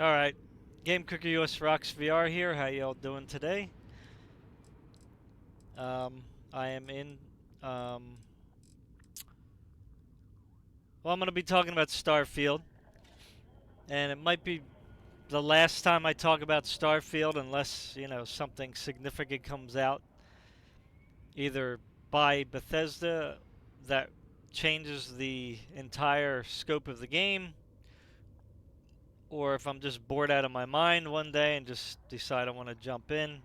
All right, Game Cooker US Rocks VR here. How y'all doing today? I am in. Um, I'm going to be talking about Starfield, and it might be the last time I talk about Starfield, unless something significant comes out, either by Bethesda that changes the entire scope of the game, or if I'm just bored out of my mind one day and just decide I want to jump in,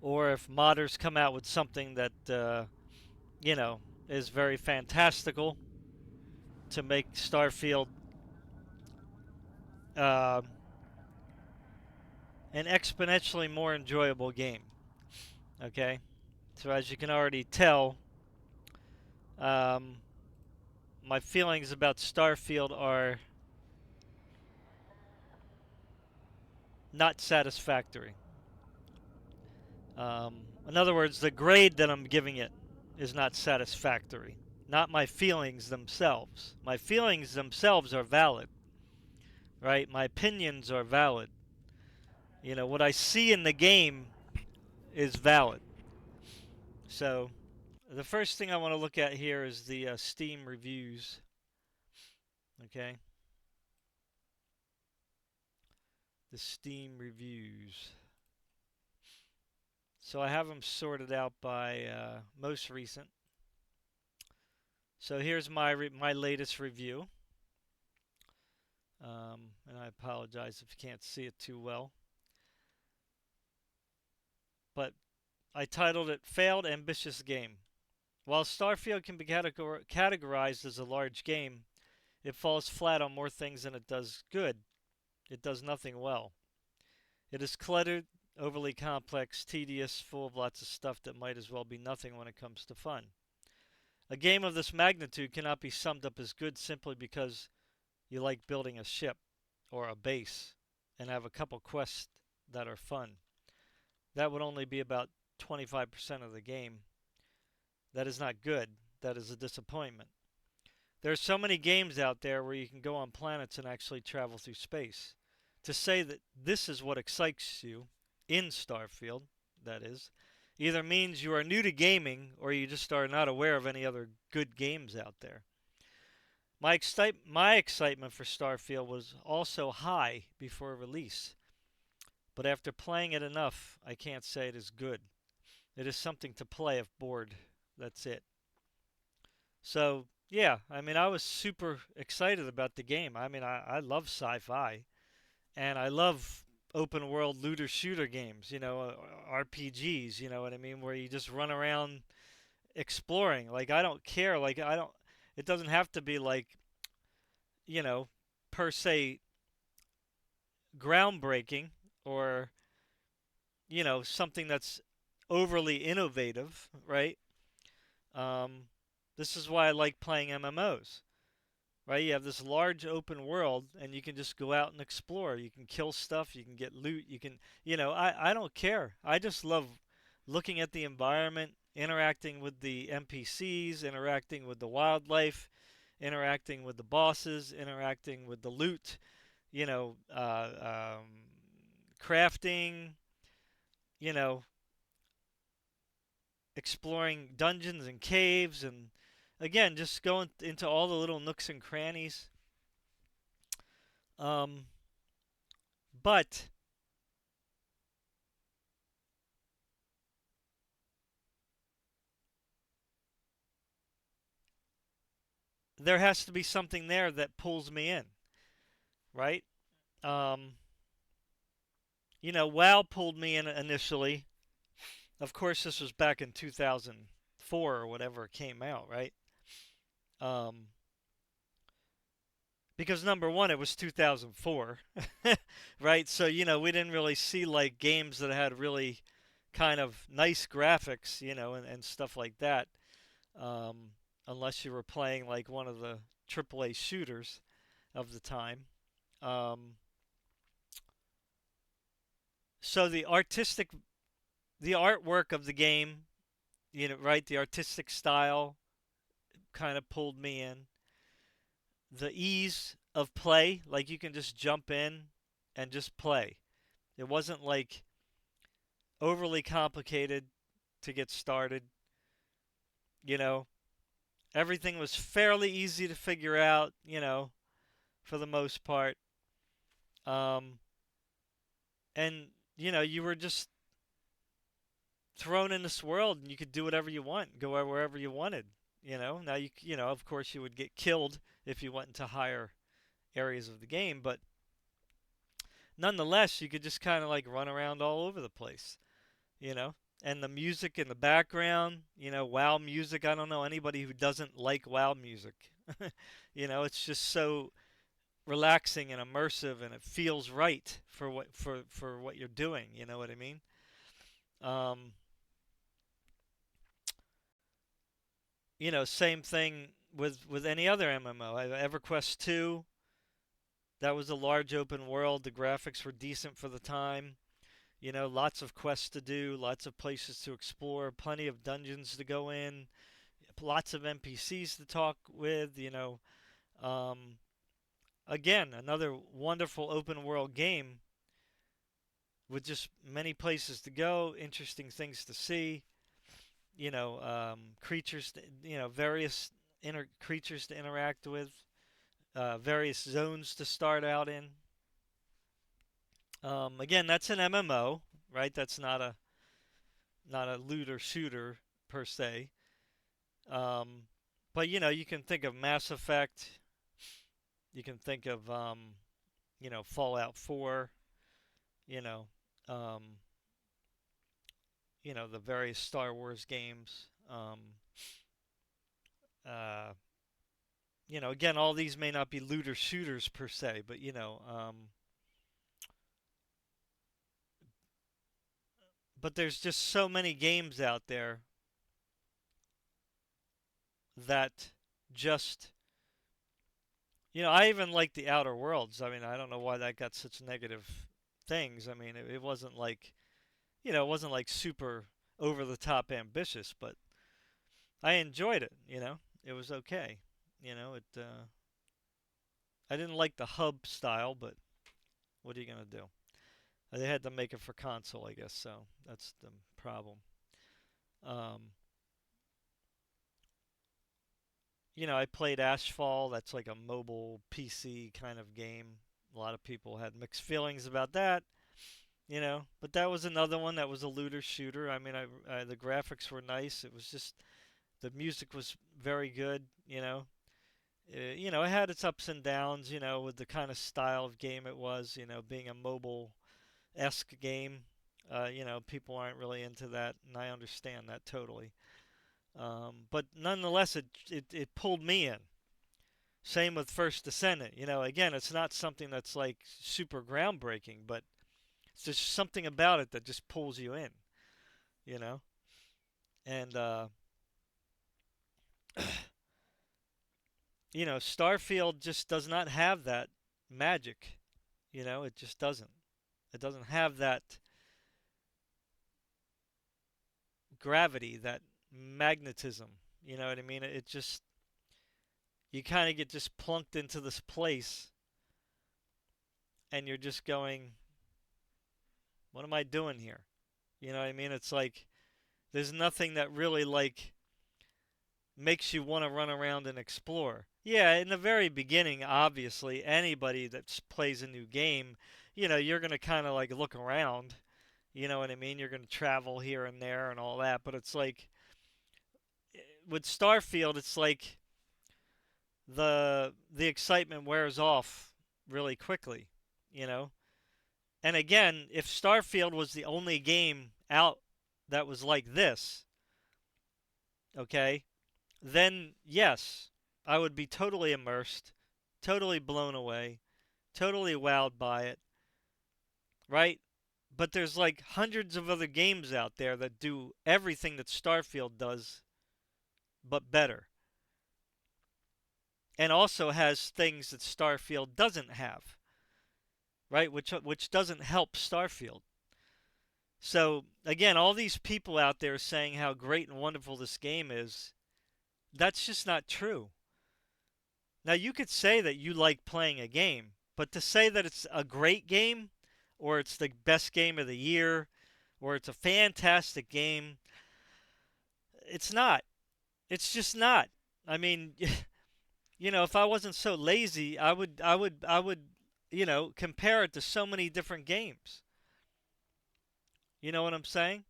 or if modders come out with something that you know, is very fantastical to make Starfield uh, an exponentially more enjoyable game. Okay, so as you can already tell, um, my feelings about Starfield are not satisfactory. In other words, the grade that I'm giving it is not satisfactory. Not my feelings themselves. My feelings themselves are valid, right? My opinions are valid. What I see in the game is valid. So, the first thing I want to look at here is the Steam reviews. Okay, the Steam reviews. So I have them sorted out by most recent. So here's my latest review, and I apologize if you can't see it too well. But I titled it "Failed Ambitious Game." While Starfield can be categorized as a large game, it falls flat on more things than it does good. It does nothing well. It is cluttered, overly complex, tedious, full of lots of stuff that might as well be nothing when it comes to fun. A game of this magnitude cannot be summed up as good simply because you like building a ship or a base and have a couple quests that are fun. That would only be about 25% of the game. That is not good. That is a disappointment. There are so many games out there where you can go on planets and actually travel through space. To say that this is what excites you in Starfield, that is, either means you are new to gaming or you just are not aware of any other good games out there. My excitement for Starfield was also high before release, but after playing it enough, I can't say it is good. It is something to play if bored. That's it. So, yeah, I mean, I was super excited about the game. I mean, I love sci fi, and I love open world looter shooter games, RPGs, you know what I mean, where you just run around exploring. Like, I don't care. Like, I don't, it doesn't have to be like, you know, per se groundbreaking or, something that's overly innovative, right? Um, this is why I like playing MMOs. Right? You have this large open world, and you can just go out and explore. You can kill stuff, you can get loot, you can, I don't care. I just love looking at the environment, interacting with the NPCs, interacting with the wildlife, interacting with the bosses, interacting with the loot, you know, uh, um, crafting, you know, exploring dungeons and caves, and again, just going into all the little nooks and crannies. Um, but there has to be something there that pulls me in, right? Um, WoW pulled me in initially. Of course, this was back in 2004 or whatever it came out, right? Um, because number one, it was 2004, right? So, we didn't really see like games that had really kind of nice graphics, and stuff like that, um, unless you were playing like one of the AAA shooters of the time. Um, so the artwork of the game, right, the artistic style kind of pulled me in. The ease of play. Like you can just jump in and just play. It wasn't like overly complicated to get started. You know, everything was fairly easy to figure out. For the most part. Um, and you were just thrown in this world, and you could do whatever you want, go wherever you wanted. Now of course, you would get killed if you went into higher areas of the game, but nonetheless, you could just kind of like run around all over the place. You know, and the music in the background, WoW music. I don't know anybody who doesn't like WoW music. It's just so relaxing and immersive, and it feels right for what you're doing. You know what I mean? Um, Same thing with any other MMO. EverQuest 2, that was a large open world. The graphics were decent for the time. Lots of quests to do, lots of places to explore, plenty of dungeons to go in, lots of NPCs to talk with. Um, Again, another wonderful open world game with just many places to go, interesting things to see. Creatures, various creatures to interact with, various zones to start out in. Again, that's an MMO, right? That's not a looter shooter per se. Um, but you can think of Mass Effect. You can think of Fallout 4. You know, um, the various Star Wars games. Uh, Again, all these may not be looter shooters per se, but but there's just so many games out there that just I even like the Outer Worlds. I mean, I don't know why that got such negative things. I mean, it wasn't like it wasn't like super over the top ambitious, but I enjoyed it. It was okay. It. I didn't like the hub style, but what are you gonna do? They had to make it for console, I guess. So that's the problem. Um, I played Ashfall. That's like a mobile PC kind of game. A lot of people had mixed feelings about that. But that was another one that was a looter shooter. I mean, the graphics were nice. It was just the music was very good. It had its ups and downs. With the kind of style of game it was. Being a mobile-esque game. People aren't really into that, and I understand that totally. But nonetheless, it pulled me in. Same with First Descendant. Again, it's not something that's like super groundbreaking, but it's just something about it that just pulls you in. You know, and Starfield just does not have that magic. It just doesn't. It doesn't have that gravity, that magnetism. You know what I mean? It just you kind of get just plunked into this place, and you're just going, "What am I doing here?" You know what I mean? It's like there's nothing that really like makes you want to run around and explore. Yeah, in the very beginning, obviously, anybody that plays a new game, you're going to kind of like look around. You know what I mean? You're going to travel here and there and all that, but it's like with Starfield, it's like the excitement wears off really quickly, you know? And again, if Starfield was the only game out that was like this, okay, then yes, I would be totally immersed, totally blown away, totally wowed by it, right? But there's like hundreds of other games out there that do everything that Starfield does, but better. And also has things that Starfield doesn't have, right? Which doesn't help Starfield. So again, all these people out there saying how great and wonderful this game is, that's just not true. Now, you could say that you like playing a game, but to say that it's a great game, or it's the best game of the year, or it's a fantastic game, it's not. It's just not. I mean, if I wasn't so lazy, I would compare it to so many different games. You know what I'm saying?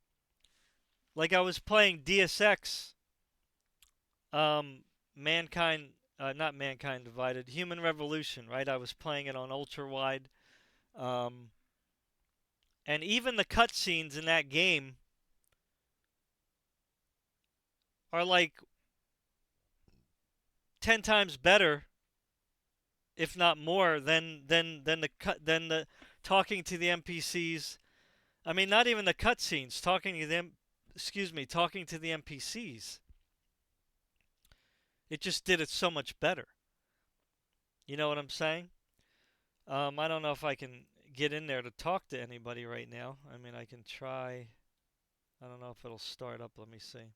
Like I was playing DSX, um, Mankind, not Mankind Divided, Human Revolution, right? I was playing it on Ultrawide, um, and even the cutscenes in that game are like 10 times better, if not more, than the talking to the NPCs. I mean, not even the cutscenes, talking to them. Excuse me, talking to the NPCs. It just did it so much better. You know what I'm saying? I don't know if I can get in there to talk to anybody right now. I mean, I can try. I don't know if it'll start up. Let me see.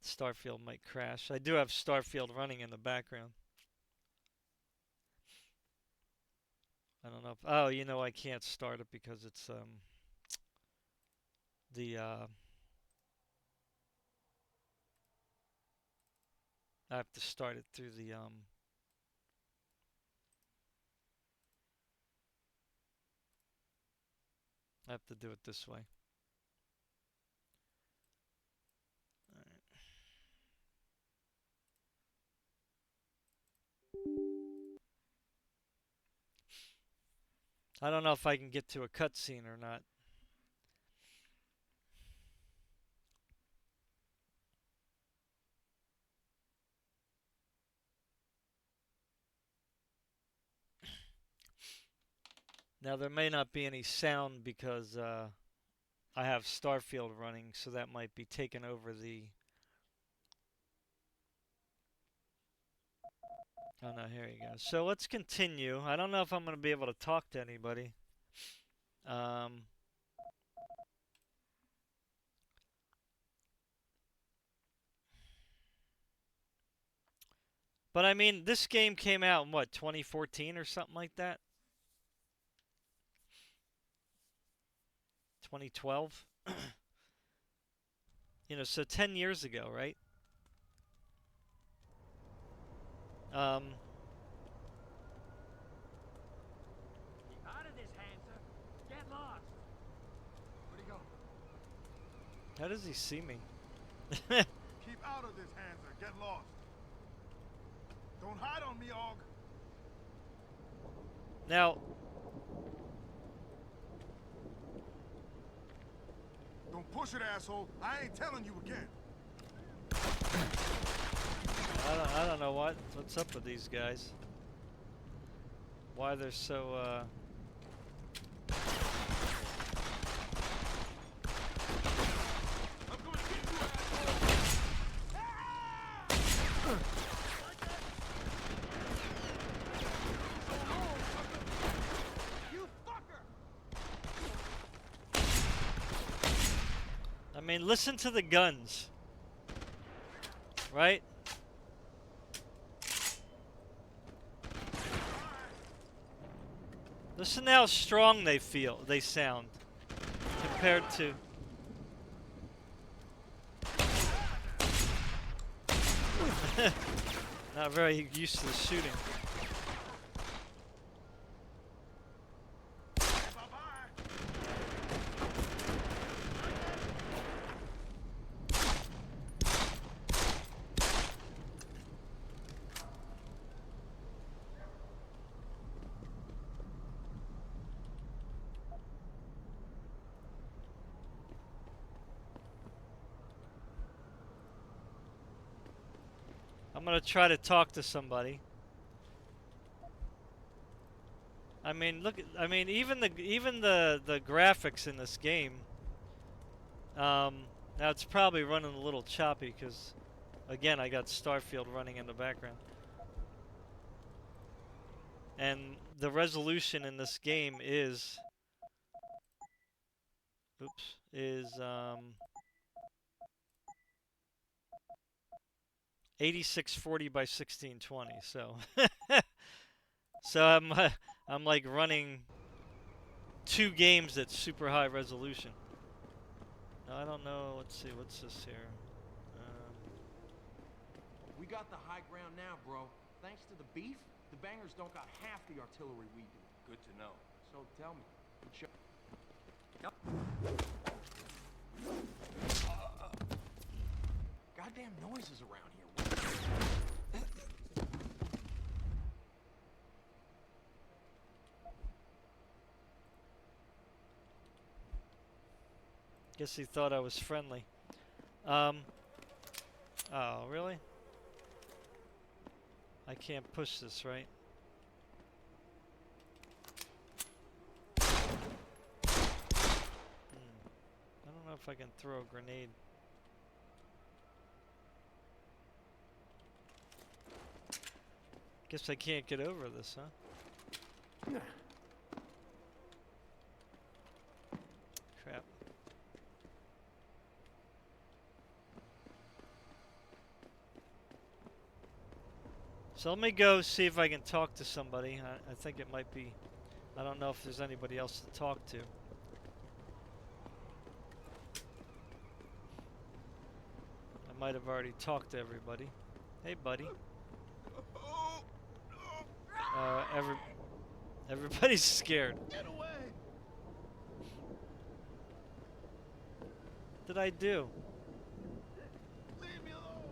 Starfield might crash. I do have Starfield running in the background. I don't know if. Oh, I can't start it because it's the I have to start it through the I have to do it this way. I don't know if I can get to a cutscene or not. Now there may not be any sound because I have Starfield running, so that might be taking over the. Oh no, here you go. So let's continue. I don't know if I'm going to be able to talk to anybody. Um, but I mean, this game came out in what, 2014 or something like that? 2012? So 10 years ago, right? Um, Keep out of this, Hanser. Get lost. Where'd he go? how does he see me? Keep out of this, Hanser. Get lost. Don't hide on me, Og. Now, Don't push it, asshole. I ain't telling you again. I don't know what's up with these guys. Why they're so I'm gonna get you, asshole. You fucker! I mean, listen to the guns. Right? Listen to how strong they sound compared to. Not very used to the shooting. I'm gonna try to talk to somebody. I mean, look. I mean, even the graphics in this game. Now it's probably running a little choppy because, again, I got Starfield running in the background, and the resolution in this game oops, is 8640 by 1620. So, so I'm like running 2 games at super high resolution. No, I don't know. Let's see. What's this here? We got the high ground now, bro. Thanks to the beef, the bangers don't got half the artillery we do. Good to know. So tell me, goddamn noises around here. Guess he thought I was friendly. Oh, really? I can't push this, right? I don't know if I can throw a grenade. Guess I can't get over this, huh? Crap. So let me go see if I can talk to somebody. I think it might be... I don't know if there's anybody else to talk to. I might have already talked to everybody. Hey, buddy. Everybody's scared. Get away! What did I do? Leave me alone!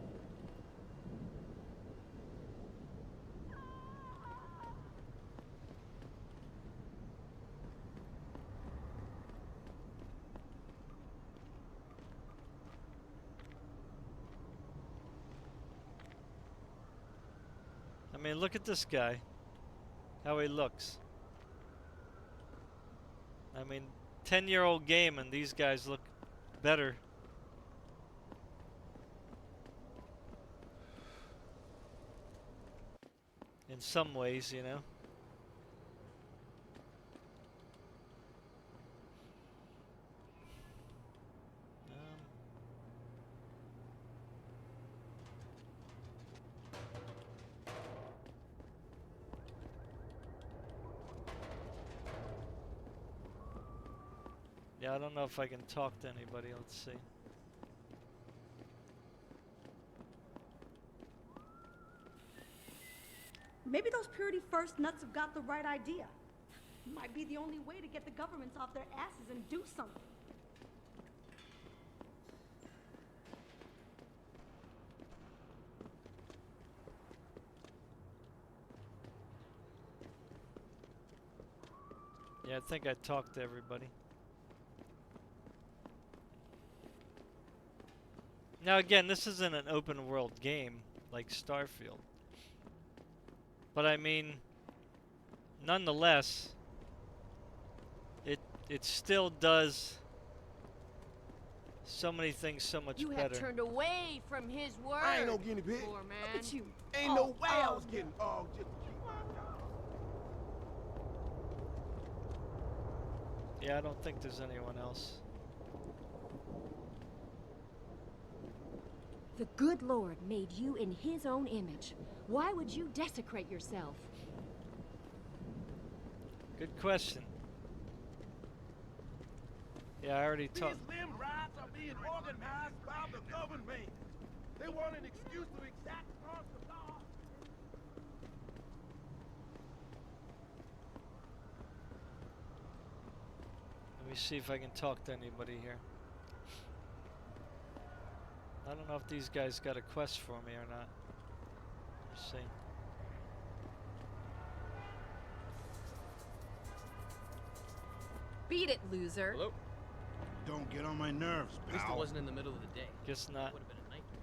I mean, look at this guy. How he looks. I mean, 10-year-old game and these guys look better. In some ways, you know. Yeah, I don't know if I can talk to anybody. Let's see. Maybe those Purity First nuts have got the right idea. Might be the only way to get the governments off their asses and do something. Yeah, I think I talked to everybody. Now again, this isn't an open world game like Starfield. But I mean, nonetheless, it still does so many things so much You better. have turned away from his word. I ain't no guinea pig. Poor man. Look at you. Ain't no way I was getting just to keep my job. Yeah, I don't think there's anyone else. The good Lord made you in his own image. Why would you desecrate yourself? Good question. Yeah, I already These talked. limb riots are being organized by the government. They want an excuse to exact marks of law. Let me see if I can talk to anybody here. I don't know if these guys got a quest for me or not. Let's see. Beat it, loser. Hello? Don't get on my nerves, At least it pal. wasn't in the middle of the day. Guess not. Would have been a nightmare.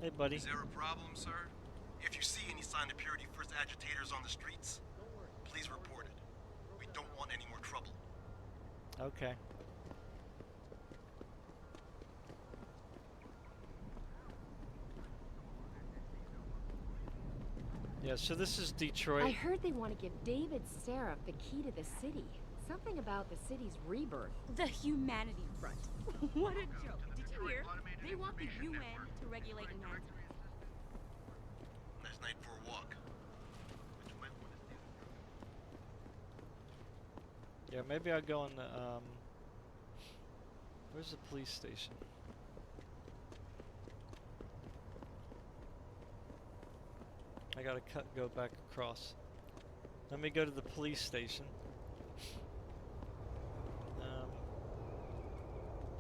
Hey, buddy. Is there a problem, sir? If you see any sign of Purity First agitators on the streets, please report it. We don't want any more trouble. Okay. Yeah, so this is Detroit. I heard they want to give David Seraph the key to the city. Something about the city's rebirth. The Humanity Front. What a joke. Did you hear? They want the UN to regulate enhancements. tonight for a walk. But you might want to stay. Yeah, maybe I'll go in the, where's the police station? I gotta go back across. Let me go to the police station.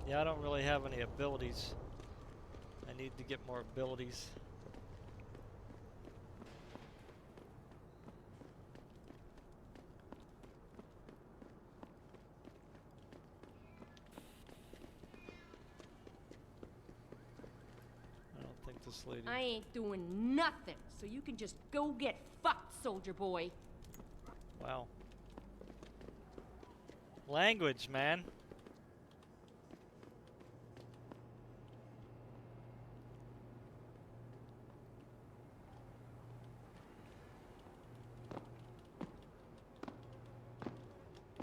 Yeah, I don't really have any abilities. I need to get more abilities. I don't think this lady... I ain't doing nothing, so you can just go get fucked, soldier boy. Wow. Language, man.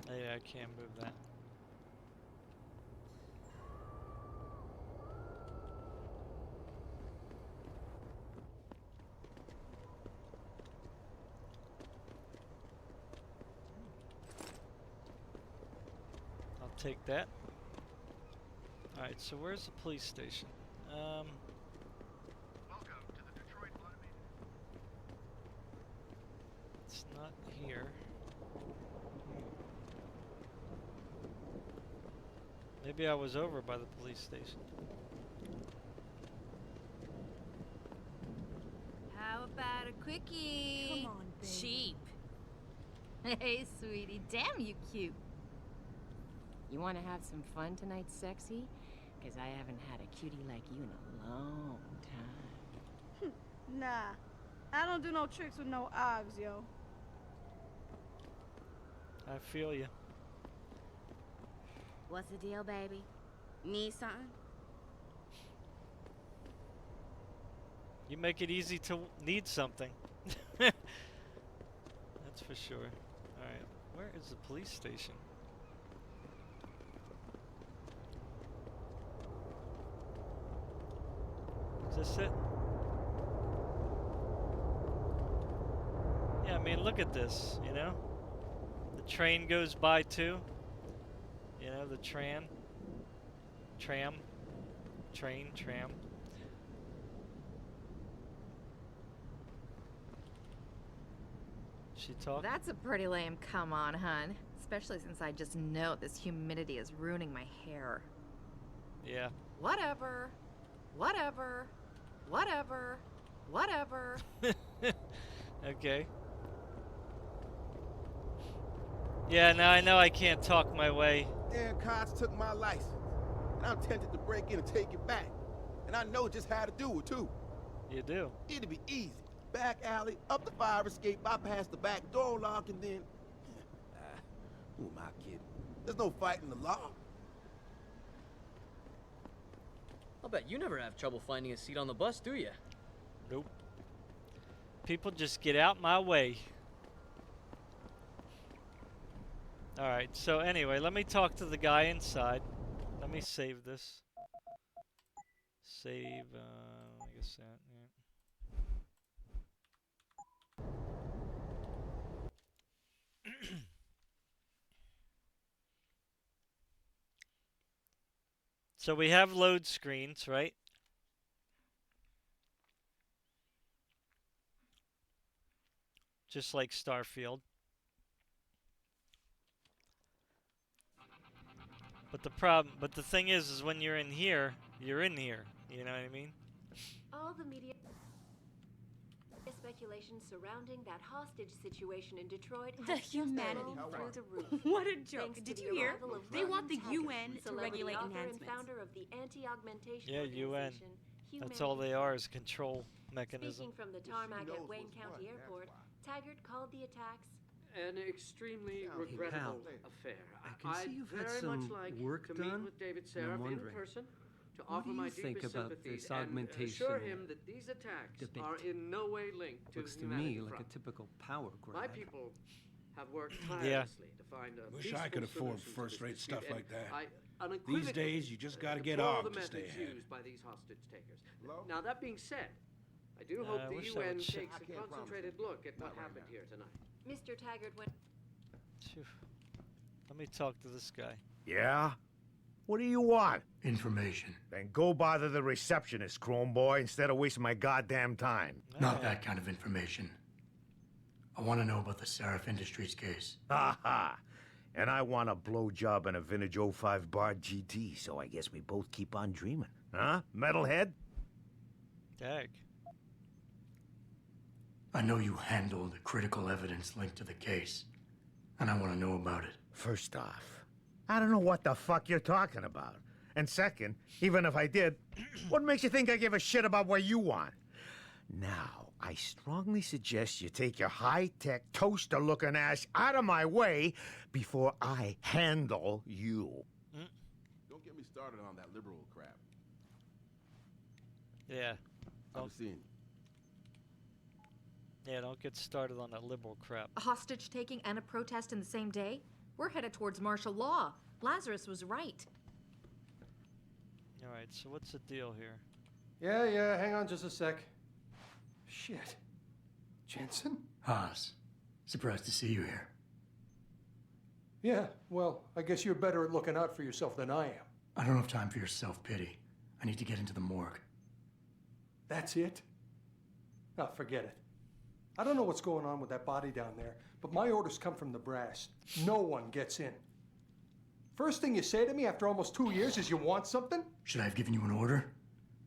Oh, yeah, I can't move that. I'll take that. Alright, so where's the police station? Welcome to the Detroit Automated. It's not here. Maybe I was over by the police station. How about a quickie? Come on, baby. Cheap. Hey, sweetie, damn you cute. You want to have some fun tonight, sexy? Because I haven't had a cutie like you in a long time. Nah, I don't do no tricks with no ogs, yo. I feel you. What's the deal, baby? Need something? You make it easy to need something. That's for sure. Alright, where is the police station? Is this it? Yeah, I mean, look at this, you know? The train goes by too. You know, the tram. Train, tram. She talk? That's a pretty lame come on, hun. Especially since I just know this humidity is ruining my hair. Yeah. Whatever. Whatever. Whatever. Whatever. Okay. Yeah, now I know I can't talk my way. Damn cops took my license. And I'm tempted to break in and take it back. And I know just how to do it, too. You do. It'd be easy. Back alley, up the fire escape, bypass the back door lock, and then... who am I kidding? There's no fighting the law. I'll bet you never have trouble finding a seat on the bus, do you? Nope. People just get out my way. Alright, so anyway, let me talk to the guy inside. Let me save this. Save, I guess that, yeah. So we have load screens, right? Just like Starfield. But the thing is when you're in here, you're in here. You know what I mean? All the media speculation surrounding that hostage situation in Detroit The has just humanity blown front. through the roof. What a joke. Thanks to Did the you hear? arrival of They want the Martin Taggart, UN to celebrity regulate author and enhancements. founder of the anti-augmentation Yeah, UN. organization, That's all they are, is control mechanism. Speaking from the tarmac at Wayne County Airport, Taggart called the attacks An extremely Hey, regrettable pal. affair. I can see I'd you've had very some much like work to done, meet with David and I'm Seraph in wondering, person to what offer do my you think deepest about sympathies this and augmentation assure him that these attacks debate? are in no way linked to Looks to Humanity me like Front. a typical power grab. My people have worked Yeah. tirelessly to find a Wish I could peaceful afford solution to first-rate this stuff dispute, like that. and I These unequivocally days, you just gotta get deplore armed the to stay methods ahead. used by these hostage takers. Hello? Now that being said, I do hope I the wish I would UN check- takes I a can't promise concentrated you. look at what Not right happened now. here tonight. Mr. Taggart went. Phew. Let me talk to this guy. Yeah? What do you want? Information. Then go bother the receptionist, Chrome Boy, instead of wasting my goddamn time. Not that kind of information. I want to know about the Seraph Industries case. Ha ha. And I want a blowjob in a vintage '05 Bard GT, so I guess we both keep on dreaming. Huh, metalhead? Dag. I know you handled the critical evidence linked to the case, and I want to know about it. First off, I don't know what the fuck you're talking about. And second, even if I did, what makes you think I give a shit about what you want? Now, I strongly suggest you take your high-tech, toaster-looking ass out of my way before I handle you. Don't get me started on that liberal crap. Yeah. I'll be seeing you. Yeah, don't get started on that liberal crap. A hostage taking and a protest in the same day? We're headed towards martial law. Lazarus was right. Alright, so what's the deal here? Yeah, hang on just a sec. Shit. Jensen? Haas, surprised to see you here. Yeah, well, I guess you're better at looking out for yourself than I am. I don't have time for your self-pity. I need to get into the morgue. That's it? Oh, forget it. I don't know what's going on with that body down there, but my orders come from the brass. No one gets in. First thing you say to me after almost 2 years is you want something? Should I have given you an order?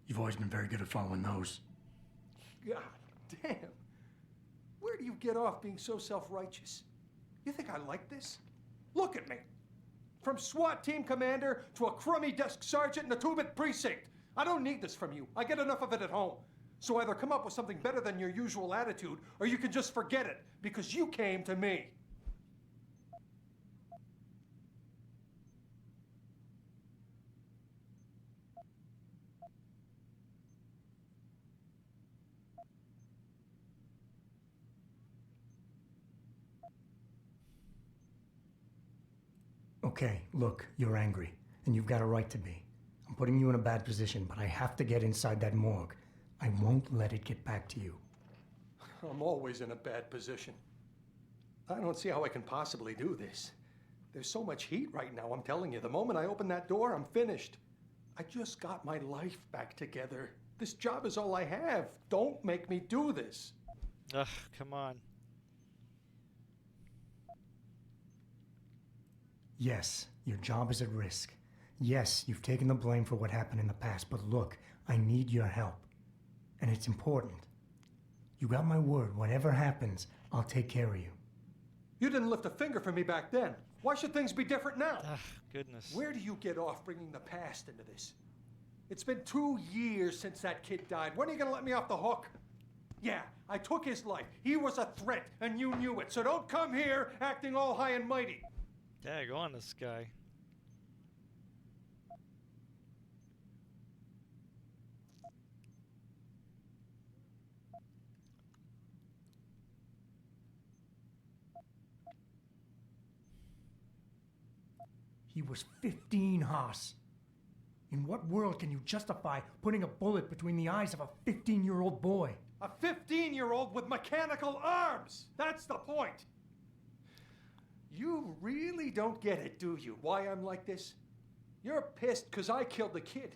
You've always been very good at following those. God damn. Where do you get off being so self-righteous? You think I like this? Look at me. From SWAT team commander to a crummy desk sergeant in the 2-bit precinct. I don't need this from you. I get enough of it at home. So either come up with something better than your usual attitude, or you can just forget it, because you came to me. Okay, look, you're angry, and you've got a right to be. I'm putting you in a bad position, but I have to get inside that morgue. I won't let it get back to you. I'm always in a bad position. I don't see how I can possibly do this. There's so much heat right now, I'm telling you. The moment I open that door, I'm finished. I just got my life back together. This job is all I have. Don't make me do this. Ugh, come on. Yes, your job is at risk. Yes, you've taken the blame for what happened in the past, but look, I need your help. And it's important. You got my word. Whatever happens, I'll take care of you. You didn't lift a finger for me back then. Why should things be different now? Ugh, goodness. Where do you get off bringing the past into this? It's been 2 years since that kid died. When are you going to let me off the hook? Yeah, I took his life. He was a threat, and you knew it. So don't come here acting all high and mighty. Dag on this guy. He was 15, Haas. In what world can you justify putting a bullet between the eyes of a 15-year-old boy? A 15-year-old with mechanical arms. That's the point. You really don't get it, do you? Why I'm like this? You're pissed because I killed the kid.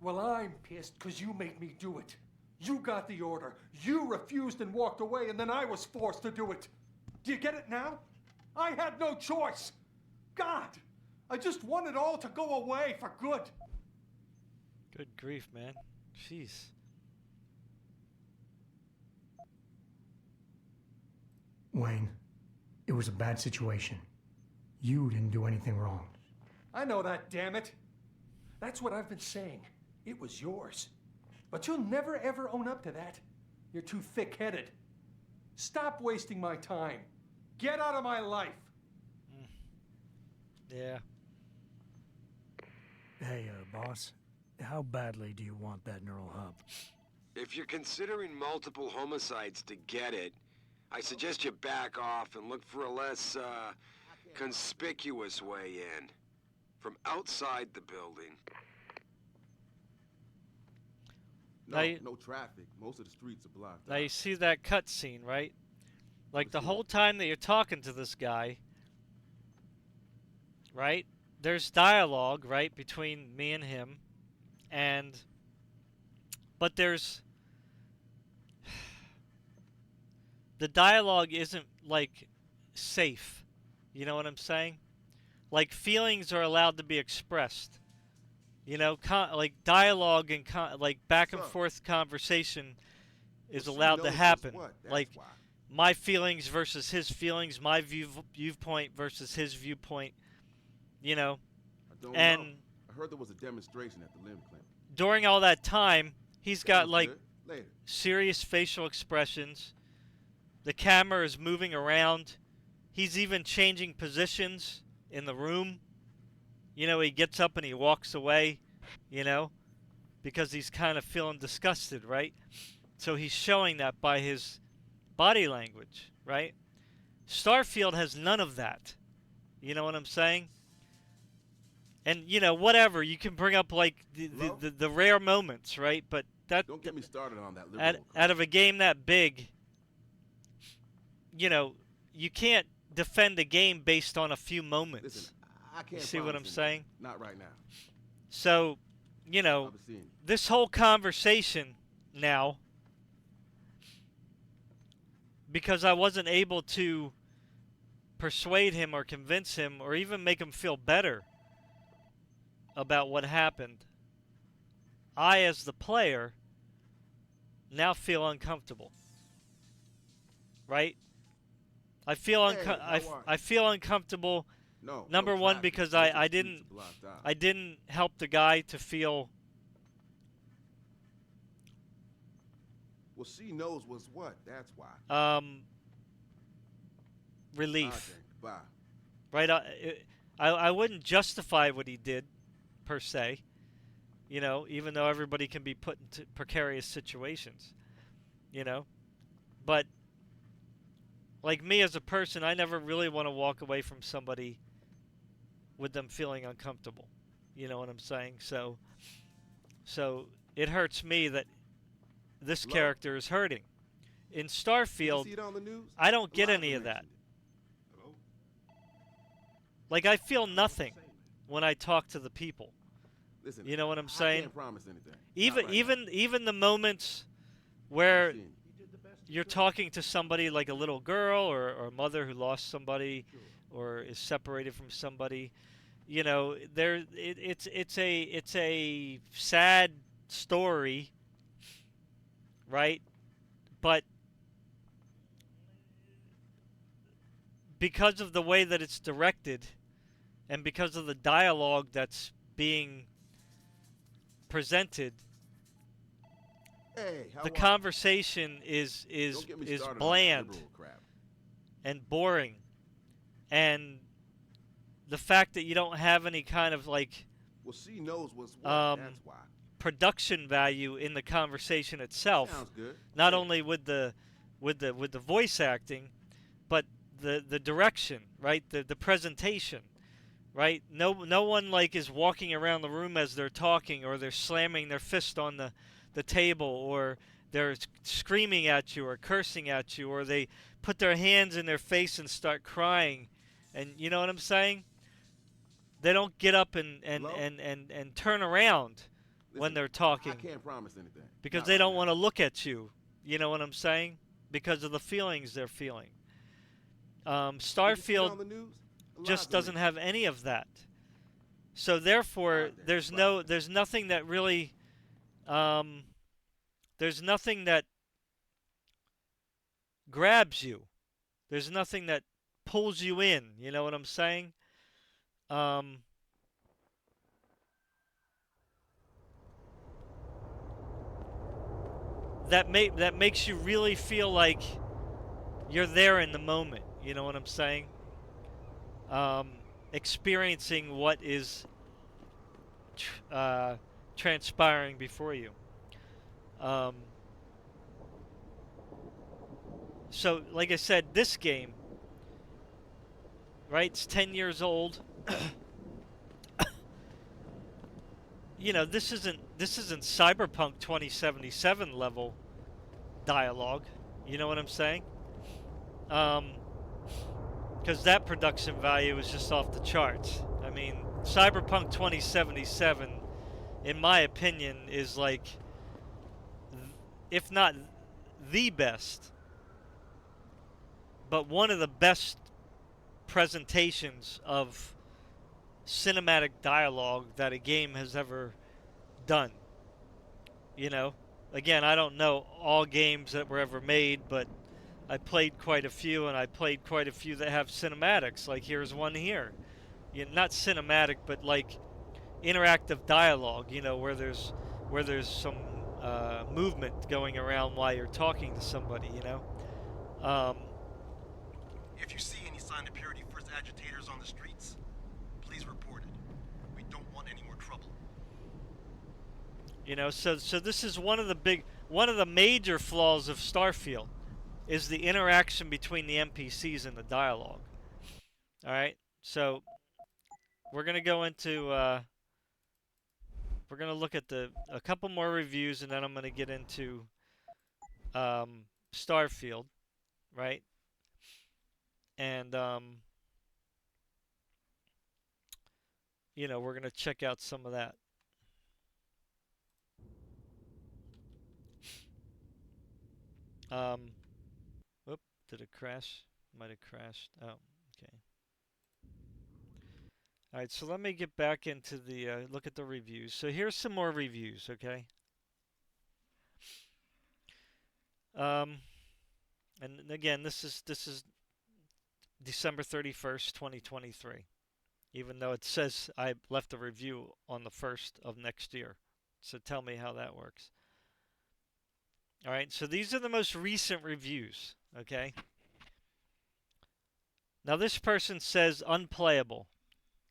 Well, I'm pissed because you made me do it. You got the order. You refused and walked away, and then I was forced to do it. Do you get it now? I had no choice. God, I just want it all to go away for good. Good grief, man. Jeez. Wayne, it was a bad situation. You didn't do anything wrong. I know that, damn it. That's what I've been saying. It was yours. But you'll never ever own up to that. You're too thick-headed. Stop wasting my time. Get out of my life. Yeah. Hey, boss. How badly do you want that neural hub? If you're considering multiple homicides to get it, I suggest you back off and look for a less, conspicuous way in. From outside the building. No, Now you, no traffic. Most of the streets are blocked now out. you see that cutscene, right? Like the Which whole one? time that you're talking to this guy, right? There's dialogue, right, between me and him, and but there's the dialogue isn't like safe. You know what I'm saying? Like feelings are allowed to be expressed. You know, like dialogue and like back and Sup? forth conversation is Well, she allowed knows to what's happen. what, that's Like why. my feelings versus his feelings, my viewpoint versus his viewpoint. You know, I don't and know. I heard there was a demonstration at the limb clinic. during all that time, he's got Sounds like good. Later. serious facial expressions. The camera is moving around. He's even changing positions in the room. You know, he gets up and he walks away, you know, because he's kind of feeling disgusted, right? So he's showing that by his body language, right? Starfield has none of that. You know what I'm saying? And, you know, whatever, you can bring up, like, the rare moments, right? But that... Don't get me started on that liberal out of a game that big, you know, you can't defend a game based on a few moments. Listen, I can't You see what I'm promise saying? anything. Not right now. So, you know, I've seen it. this whole conversation now, because I wasn't able to persuade him or convince him or even make him feel better about what happened, I, as the player, now feel uncomfortable. Right? I feel I feel uncomfortable. No, Number no one, traffic. because Most of the I streets didn't are blocked out. I didn't help the guy to feel Well, she knows what's what. That's why. relief. Okay, bye. Right? I wouldn't justify what he did, per se. You know, even though everybody can be put into precarious situations. You know? But, like me as a person, I never really want to walk away from somebody with them feeling uncomfortable. You know what I'm saying? So it hurts me that this Hello? character is hurting. In You Starfield, see it on the news? I don't A get lot of any them of that. mentioned it. Hello? Like, I feel nothing when I talk to the people. Listen, You know what I'm I saying? can't promise anything. Even Not right now. even the moments where I've seen it. you're talking to somebody like a little girl or a mother who lost somebody or is separated from somebody, you know, it's a sad story, right? But because of the way that it's directed and because of the dialogue that's being presented, Hey, how the are conversation is Don't get me started on that bland liberal crap. and boring, and the fact that you don't have any kind of like Well, she knows what's what. That's why. production value in the conversation itself. Sounds good. Not Yeah. only with the voice acting, but the direction, right? The presentation, right? No one like is walking around the room as they're talking, or they're slamming their fist on the table, or they're screaming at you or cursing at you, or they put their hands in their face and start crying. And you know what I'm saying? They don't get up and turn around when Listen, they're talking I can't promise anything. because Not they right don't now. want to look at you. You know what I'm saying? Because of the feelings they're feeling. Did you see it on Starfield the news? A lot just of them doesn't have any of that. So therefore, God, there's nothing that really, there's nothing that grabs you. There's nothing that pulls you in. You know what I'm saying? That makes you really feel like you're there in the moment. You know what I'm saying? Experiencing what is transpiring before you. So, like I said, this game, right? It's 10 years old. this isn't Cyberpunk 2077 level dialogue. You know what I'm saying? Because that production value is just off the charts. I mean, Cyberpunk 2077, in my opinion, is like, if not the best, but one of the best presentations of cinematic dialogue that a game has ever done. You know, again, I don't know all games that were ever made, but I played quite a few, and I played quite a few that have cinematics. Like here's one here. Not cinematic, but like interactive dialogue. Where there's some movement going around while you're talking to somebody. If you see any sign of Purity First agitators on the streets, please report it. We don't want any more trouble. So this is one of the major flaws of Starfield, is the interaction between the NPCs and the dialogue. All right, so we're gonna go into we're gonna look at a couple more reviews, and then I'm gonna get into Starfield, right? And we're gonna check out some of that. Whoop, did it crash? Might have crashed. Oh, okay. All right, so let me get back into the look at the reviews. So here's some more reviews, okay? And again, this is December 31st, 2023. Even though it says I left a review on the 1st of next year. So tell me how that works. All right, so these are the most recent reviews, okay? Now this person says unplayable.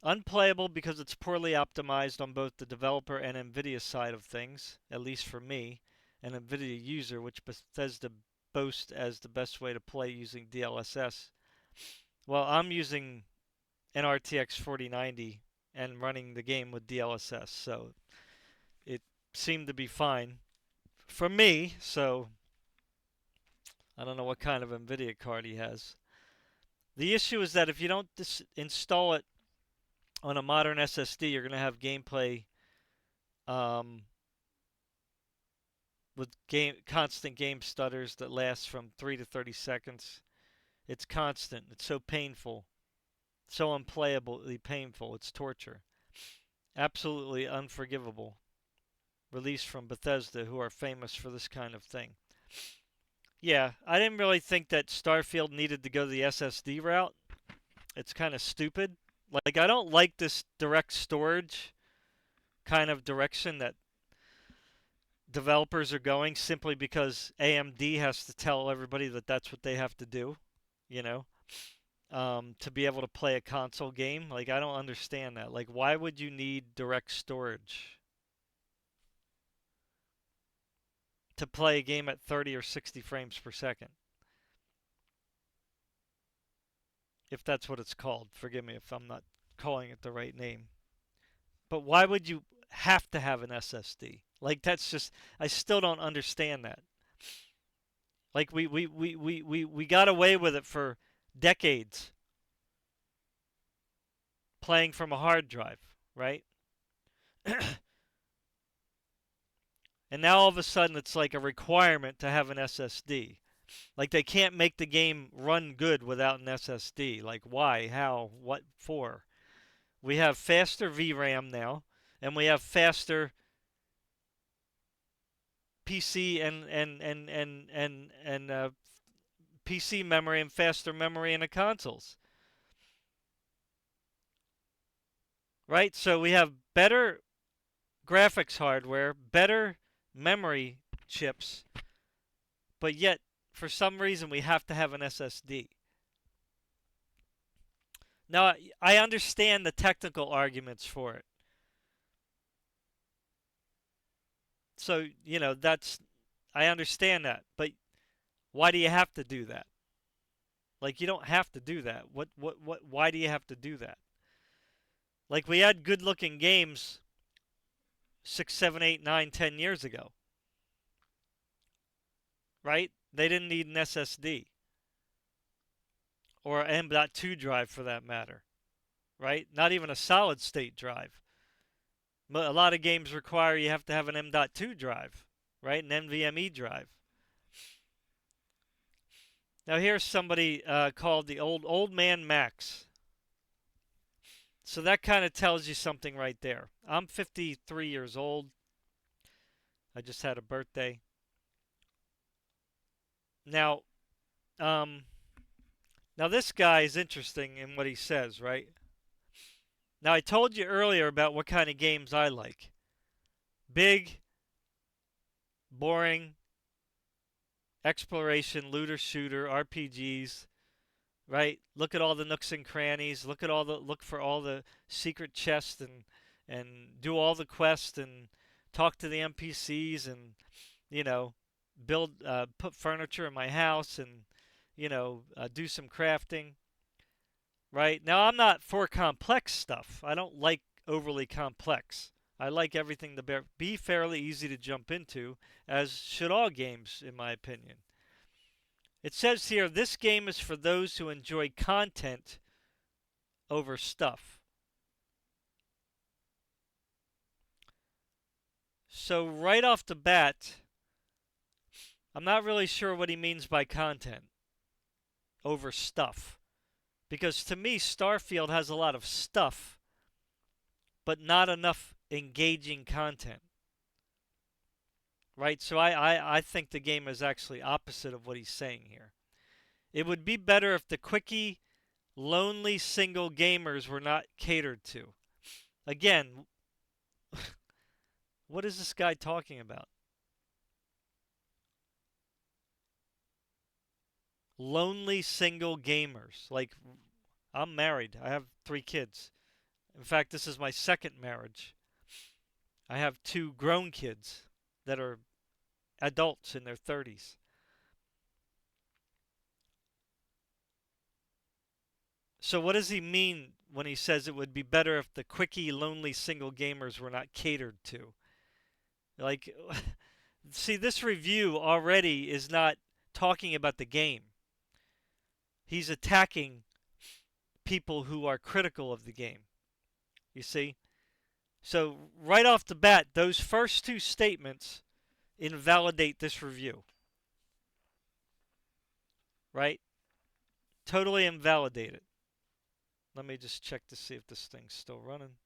Unplayable because it's poorly optimized on both the developer and NVIDIA side of things, at least for me, an NVIDIA user, which Bethesda boasts as the best way to play using DLSS. Well, I'm using an RTX 4090 and running the game with DLSS, so it seemed to be fine for me. So I don't know what kind of NVIDIA card he has. The issue is that if you don't install it on a modern SSD, you're going to have gameplay with constant game stutters that last from 3 to 30 seconds. It's constant. It's so painful. So unplayably painful. It's torture. Absolutely unforgivable. Released from Bethesda, who are famous for this kind of thing. Yeah, I didn't really think that Starfield needed to go the SSD route. It's kind of stupid. Like, I don't like this direct storage kind of direction that developers are going, simply because AMD has to tell everybody that that's what they have to do, to be able to play a console game. Like, I don't understand that. Like, why would you need direct storage to play a game at 30 or 60 frames per second? If that's what it's called. Forgive me if I'm not calling it the right name. But why would you have to have an SSD? Like, that's just, I still don't understand that. Like, we got away with it for decades, playing from a hard drive, right? And now all of a sudden it's like a requirement to have an SSD. Like, they can't make the game run good without an SSD. Like, why? How? What for? We have faster VRAM now, and we have faster PC and PC memory and faster memory in the consoles. Right? So we have better graphics hardware, better memory chips, but yet for some reason we have to have an SSD. Now, I understand the technical arguments for it. So, I understand that, but why do you have to do that? Like, you don't have to do that. Why do you have to do that? Like, we had good-looking games 6, 7, 8, 9, 10 years ago. Right? They didn't need an SSD. Or an M.2 drive for that matter. Right? Not even a solid state drive. A lot of games require you have to have an M.2 drive. Right? An NVMe drive. Now here's somebody called the old man Max. So that kind of tells you something right there. I'm 53 years old. I just had a birthday. Now, now this guy is interesting in what he says, right? Now I told you earlier about what kind of games I like. Big, boring, exploration, looter shooter, RPGs, right? Look at all the nooks and crannies. Look for all the secret chests and do all the quests and talk to the NPCs and put furniture in my house and do some crafting. Right? Now I'm not for complex stuff. I don't like overly complex. I like everything to be fairly easy to jump into, as should all games, in my opinion. It says here, this game is for those who enjoy content over stuff. So right off the bat, I'm not really sure what he means by content over stuff. Because to me, Starfield has a lot of stuff, but not enough engaging content. Right? So I think the game is actually opposite of what he's saying here. It would be better if the quickie, lonely single gamers were not catered to. Again, what is this guy talking about? Lonely single gamers. Like, I'm married. I have 3 kids. In fact, this is my second marriage. I have 2 grown kids that are adults in their 30s. So what does he mean when he says it would be better if the quickie, lonely single gamers were not catered to? Like, see, this review already is not talking about the game. He's attacking people who are critical of the game. You see? So right off the bat, those first 2 statements invalidate this review. Right? Totally invalidate it. Let me just check to see if this thing's still running.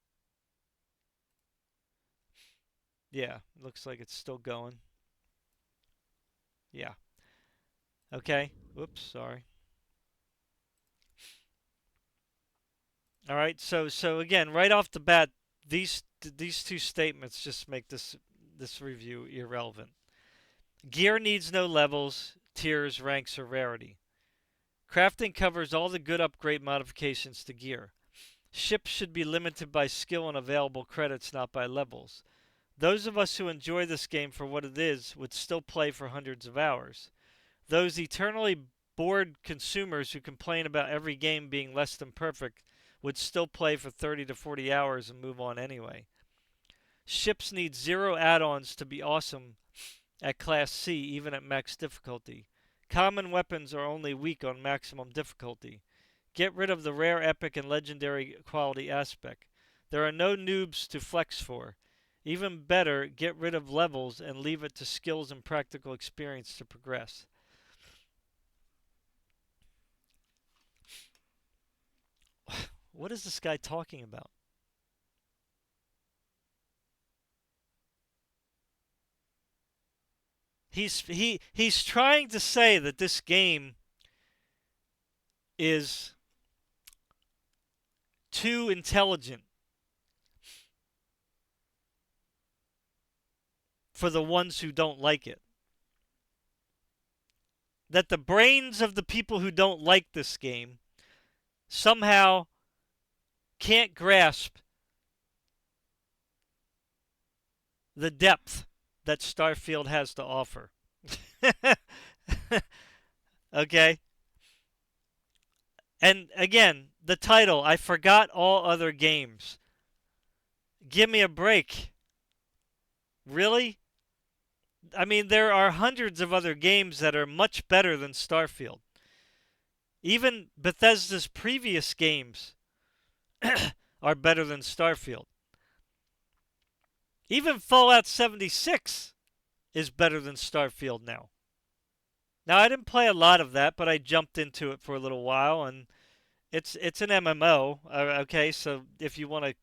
Yeah, looks like it's still going. Yeah. Okay. Whoops, sorry. All right, so again, right off the bat, these 2 statements just make this review irrelevant. Gear needs no levels, tiers, ranks, or rarity. Crafting covers all the good upgrade modifications to gear. Ships should be limited by skill and available credits, not by levels. Those of us who enjoy this game for what it is would still play for hundreds of hours. Those eternally bored consumers who complain about every game being less than perfect would still play for 30 to 40 hours and move on anyway. Ships need 0 add-ons to be awesome at Class C, even at max difficulty. Common weapons are only weak on maximum difficulty. Get rid of the rare, epic, and legendary quality aspect. There are no noobs to flex for. Even better, get rid of levels and leave it to skills and practical experience to progress. What is this guy talking about? He's trying to say that this game is too intelligent for the ones who don't like it. That the brains of the people who don't like this game somehow can't grasp the depth that Starfield has to offer. Okay? And again, the title, I forgot all other games. Give me a break. Really? I mean, there are hundreds of other games that are much better than Starfield. Even Bethesda's previous games are better than Starfield. Even Fallout 76 is better than Starfield now. Now, I didn't play a lot of that, but I jumped into it for a little while, and it's an MMO, okay? So if you want to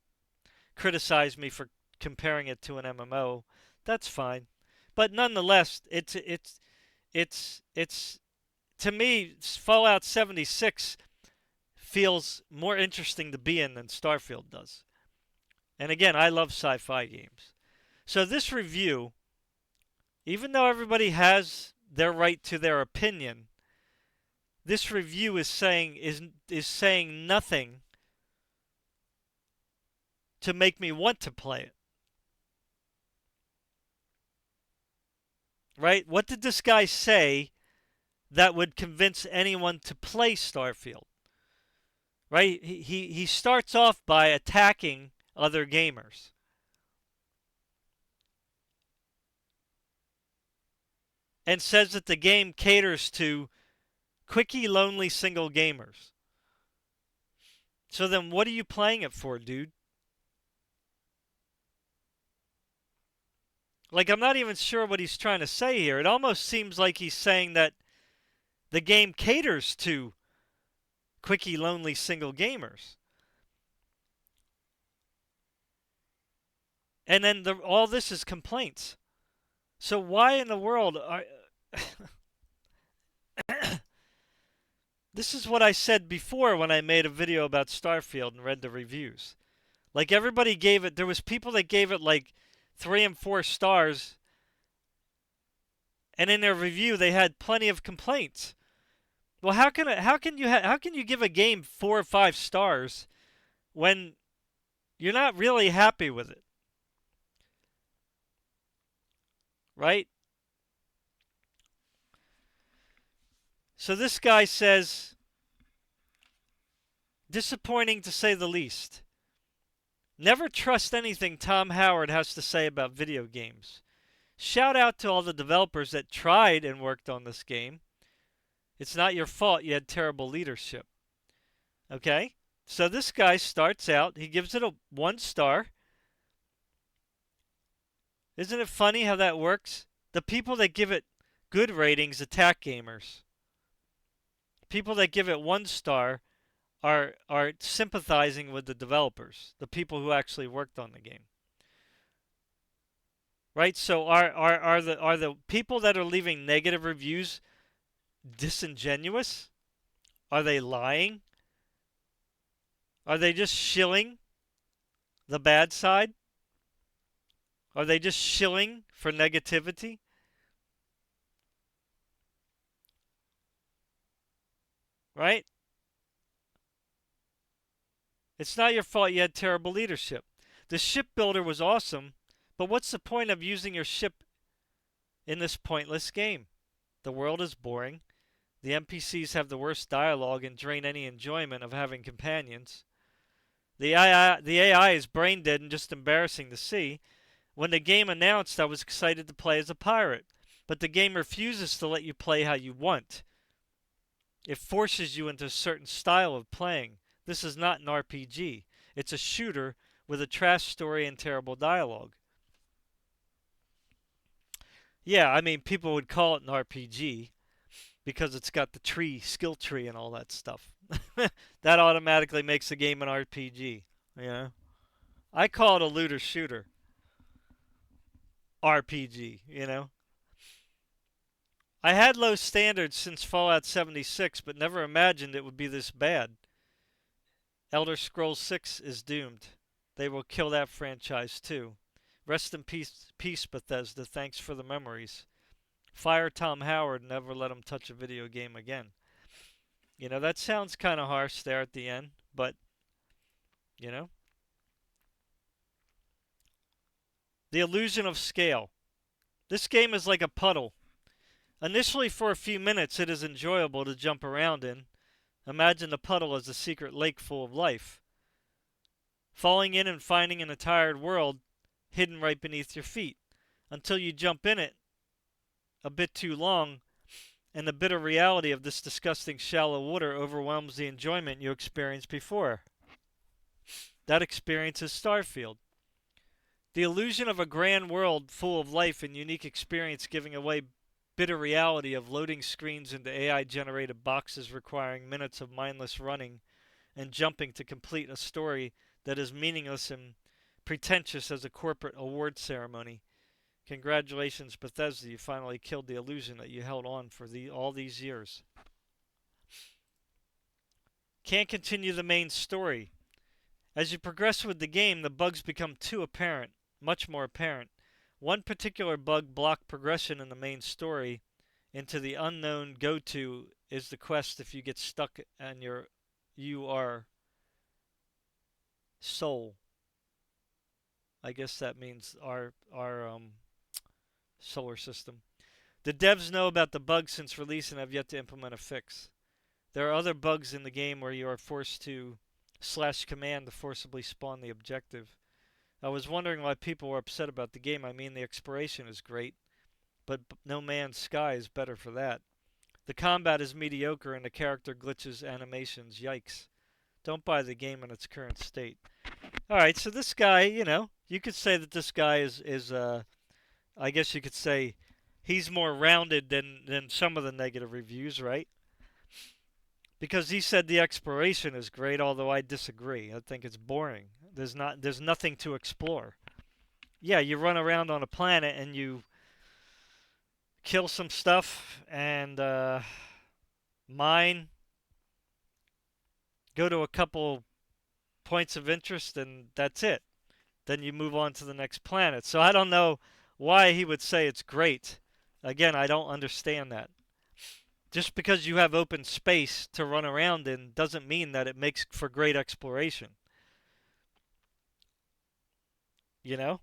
criticize me for comparing it to an MMO, that's fine. But nonetheless, it's to me, Fallout 76 feels more interesting to be in than Starfield does. And again, I love sci-fi games. So this review, even though everybody has their right to their opinion, this review is saying nothing to make me want to play it. Right? What did this guy say that would convince anyone to play Starfield? Right? He starts off by attacking other gamers. And says that the game caters to quickie, lonely, single gamers. So then what are you playing it for, dude? Like, I'm not even sure what he's trying to say here. It almost seems like he's saying that the game caters to quickie, lonely, single gamers. And then all this is complaints. So why in the world are... This is what I said before when I made a video about Starfield and read the reviews. Like, everybody gave it... There was people that gave it, like, 3 and 4 stars. And in their review, they had plenty of complaints. Well, how can you give a game 4 or 5 stars when you're not really happy with it? Right? So this guy says, disappointing to say the least. Never trust anything Tom Howard has to say about video games. Shout out to all the developers that tried and worked on this game. It's not your fault you had terrible leadership. Okay? So this guy starts out, he gives it a 1 star. Isn't it funny how that works? The people that give it good ratings attack gamers. People that give it 1 star are sympathizing with the developers, the people who actually worked on the game. Right? So are the people that are leaving negative reviews disingenuous? Are they lying? Are they just shilling the bad side? Are they just shilling for negativity? Right? It's not your fault you had terrible leadership. The shipbuilder was awesome, but what's the point of using your ship in this pointless game? The world is boring. The NPCs have the worst dialogue and drain any enjoyment of having companions. The AI is brain dead and just embarrassing to see. When the game announced, I was excited to play as a pirate, but the game refuses to let you play how you want. It forces you into a certain style of playing. This is not an RPG. It's a shooter with a trash story and terrible dialogue. Yeah, I mean, people would call it an RPG because it's got the skill tree and all that stuff. That automatically makes the game an RPG, you know? I call it a looter shooter. RPG, you know? I had low standards since Fallout 76, but never imagined it would be this bad. Elder Scrolls 6 is doomed. They will kill that franchise too. Rest in peace, Bethesda. Thanks for the memories. Fire Tom Howard and never let him touch a video game again. You know, that sounds kind of harsh there at the end, but, you know. The illusion of scale. This game is like a puddle. Initially, for a few minutes, it is enjoyable to jump around in. Imagine the puddle as a secret lake full of life. Falling in and finding an entire world hidden right beneath your feet. until you jump in it a bit too long, and the bitter reality of this disgusting shallow water overwhelms the enjoyment you experienced before. That experience is Starfield. The illusion of a grand world full of life and unique experience giving away bitter reality of loading screens into AI-generated boxes requiring minutes of mindless running and jumping to complete a story that is meaningless and pretentious as a corporate award ceremony. Congratulations, Bethesda, you finally killed the illusion that you held on for all these years. Can't continue the main story. As you progress with the game, the bugs become too apparent, much more apparent. One particular bug blocked progression in the main story into the unknown go-to is the quest if you get stuck and you are soul. I guess that means our solar system. The devs know about the bug since release and have yet to implement a fix. There are other bugs in the game where you are forced to /command to forcibly spawn the objective. I was wondering why people were upset about the game. I mean, the exploration is great, but No Man's Sky is better for that. The combat is mediocre and the character glitches, animations, yikes. Don't buy the game in its current state. Alright, so this guy, you know, you could say that this guy is I guess you could say he's more rounded than some of the negative reviews, right? Because he said the exploration is great, although I disagree. I think it's boring. There's nothing to explore. Yeah, you run around on a planet and you kill some stuff and mine, go to a couple points of interest, and that's it. Then you move on to the next planet. So I don't know why he would say it's great. Again, I don't understand that. Just because you have open space to run around in doesn't mean that it makes for great exploration. You know?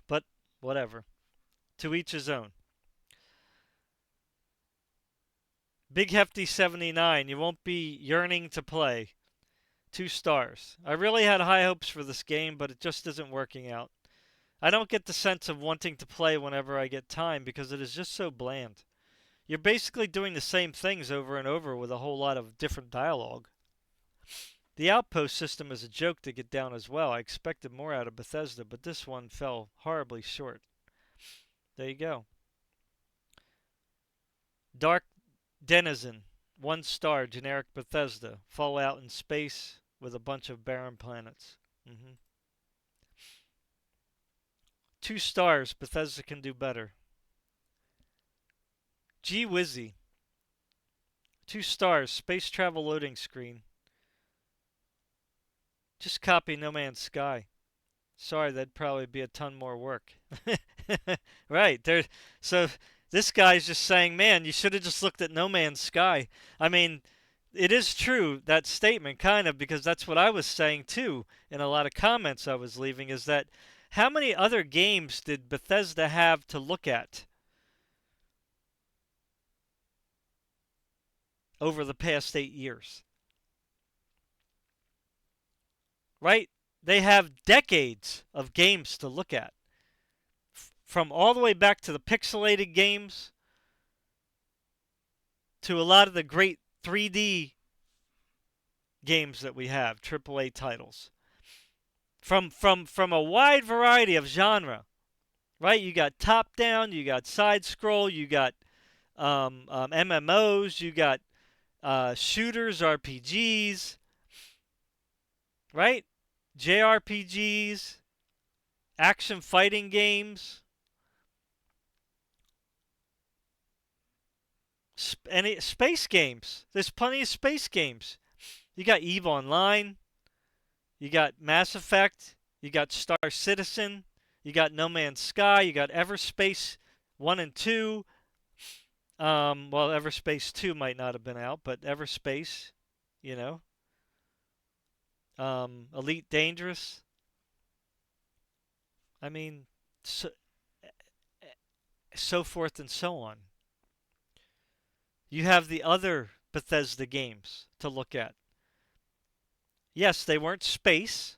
But whatever. To each his own. Big Hefty 79, you won't be yearning to play. 2 stars. I really had high hopes for this game, but it just isn't working out. I don't get the sense of wanting to play whenever I get time because it is just so bland. You're basically doing the same things over and over with a whole lot of different dialogue. The outpost system is a joke to get down as well. I expected more out of Bethesda, but this one fell horribly short. There you go. Dark Denizen, 1 star, generic Bethesda. Fallout in space with a bunch of barren planets. 2 stars, Bethesda can do better. Gee Whizzy, 2 stars, space travel loading screen. Just copy No Man's Sky. Sorry, that'd probably be a ton more work. Right, so this guy's just saying, man, you should have just looked at No Man's Sky. I mean, it is true, that statement, kind of, because that's what I was saying too in a lot of comments I was leaving, is that how many other games did Bethesda have to look at over the past 8 years? Right? They have decades of games to look at. From all the way back to the pixelated games to a lot of the great 3D games that we have, AAA titles. From a wide variety of genre, right? You got top-down, you got side-scroll, you got MMOs, you got shooters, RPGs, right? JRPGs, action fighting games, space games. There's plenty of space games. You got EVE Online, you got Mass Effect, you got Star Citizen, you got No Man's Sky, you got Everspace 1 and 2. Well, Everspace 2 might not have been out, but Everspace, you know. Elite Dangerous. I mean, so forth and so on. You have the other Bethesda games to look at. Yes, they weren't space,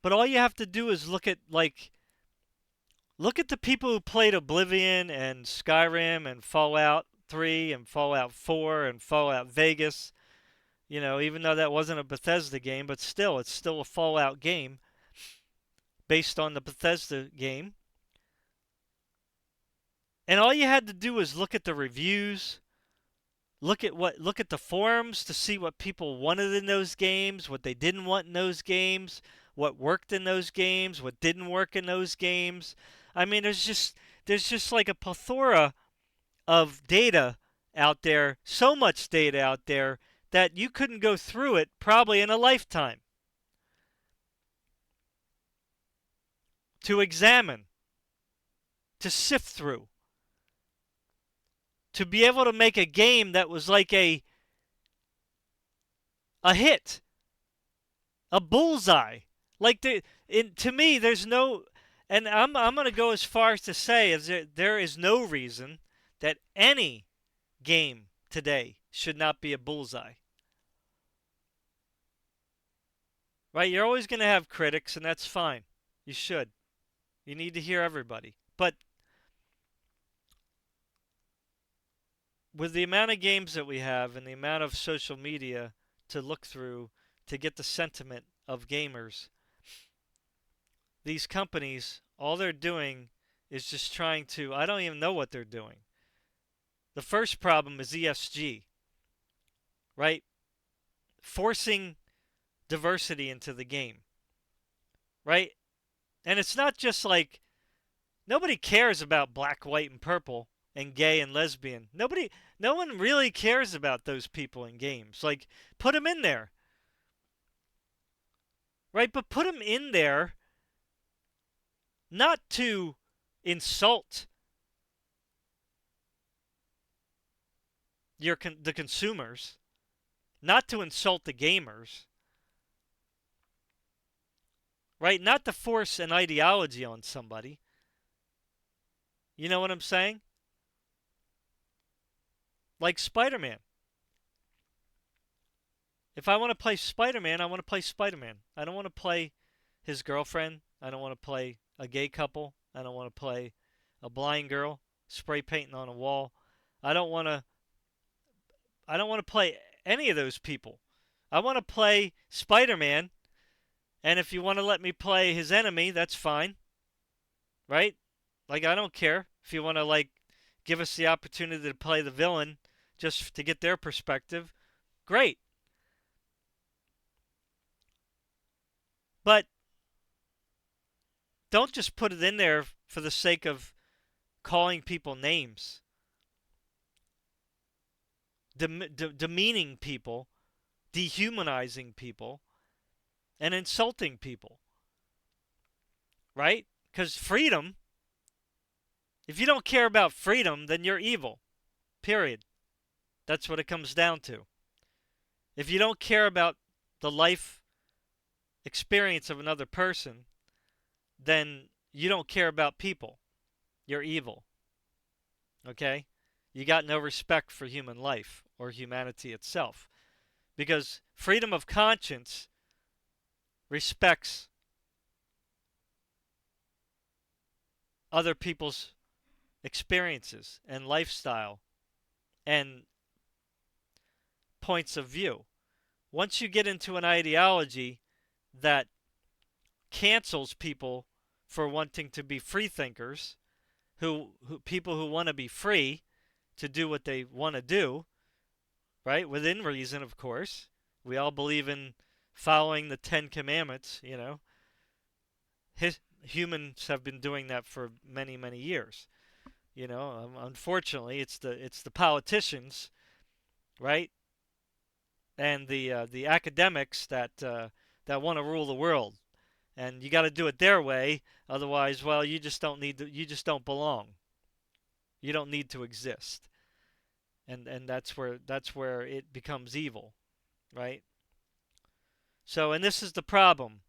But all you have to do is look at the people who played Oblivion and Skyrim and Fallout 3 and Fallout 4 and Fallout Vegas. You know, even though that wasn't a Bethesda game, but still, it's still a Fallout game based on the Bethesda game. And all you had to do was look at the reviews, look at the forums to see what people wanted in those games, what they didn't want in those games, what worked in those games, what didn't work in those games. I mean, there's just like a plethora of data out there, so much data out there that you couldn't go through it probably in a lifetime to examine, to sift through, to be able to make a game that was like a hit, a bullseye. Like to me, there's no, and I'm going to go as far as to say as there is no reason that any game today should not be a bullseye. Right? You're always going to have critics, and that's fine. You should. You need to hear everybody. But with the amount of games that we have and the amount of social media to look through to get the sentiment of gamers, these companies, all they're doing is just trying to, I don't even know what they're doing. The first problem is ESG, right? Forcing diversity into the game, right? And it's not just like, nobody cares about black, white, and purple and gay and lesbian. No one really cares about those people in games. Like, put them in there, right? But put them in there not to insult the consumers, not to insult the gamers, right? Not to force an ideology on somebody. You know what I'm saying? Like Spider-Man. If I want to play Spider-Man, I want to play Spider-Man. I don't want to play his girlfriend. I don't want to play a gay couple. I don't want to play a blind girl spray painting on a wall. I don't want to play any of those people. I want to play Spider-Man, and if you want to let me play his enemy, that's fine. Right? Like, I don't care. If you want to, like, give us the opportunity to play the villain just to get their perspective, great. But don't just put it in there for the sake of calling people names, demeaning people, dehumanizing people, and insulting people. Right? Because freedom, if you don't care about freedom, then you're evil. Period. That's what it comes down to. If you don't care about the life experience of another person, then you don't care about people. You're evil. Okay? You got no respect for human life or humanity itself. Because freedom of conscience respects other people's experiences and lifestyle and points of view. Once you get into an ideology that cancels people for wanting to be free thinkers, people who want to be free to do what they want to do, right? Within reason, of course. We all believe in following the 10 Commandments, you know. Humans have been doing that for many, many years. You know, unfortunately, it's the politicians, right? And the academics that want to rule the world. And you got to do it their way, otherwise, well, you just don't belong. You don't need to exist. And that's where it becomes evil, right? So, and this is the problem.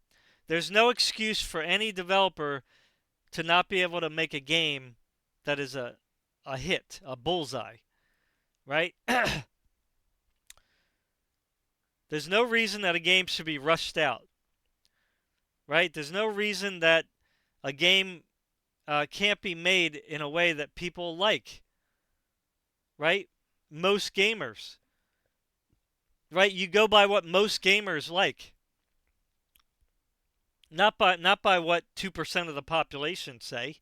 There's no excuse for any developer to not be able to make a game that is a hit, a bullseye, right? There's no reason that a game should be rushed out. right? There's no reason that a game can't be made in a way that people like, right? Most gamers, right? You go by what most gamers like, not by what 2% of the population say,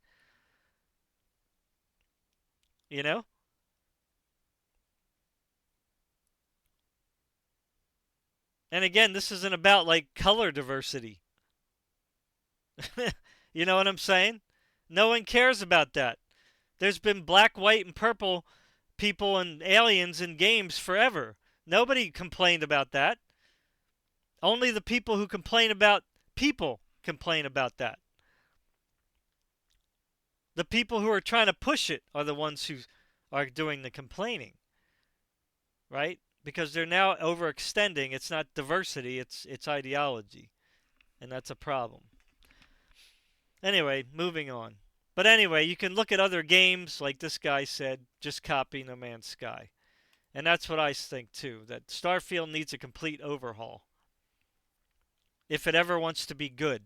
you know? And again, this isn't about like color diversity. You know what I'm saying? No one cares about that. There's been black, white, and purple people and aliens in games forever. Nobody complained about that. Only the people who complain about people complain about that. The people who are trying to push it are the ones who are doing the complaining, right? Because they're now overextending. It's not diversity, it's ideology. And that's a problem. Anyway, moving on. But anyway, you can look at other games, like this guy said, just copy No Man's Sky. And that's what I think too, that Starfield needs a complete overhaul. If it ever wants to be good.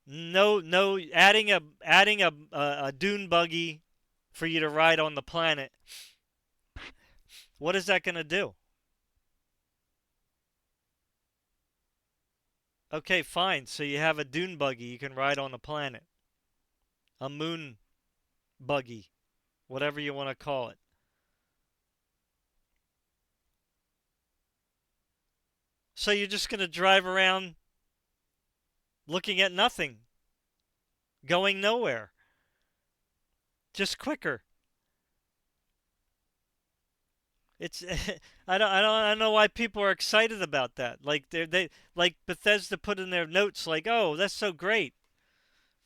No, adding a dune buggy for you to ride on the planet. What is that going to do? Okay, fine. So you have a dune buggy you can ride on the planet. A moon buggy, whatever you want to call it. So you're just going to drive around looking at nothing, going nowhere, just quicker. It's I don't know why people are excited about that. Like they like Bethesda put in their notes like, "Oh, that's so great."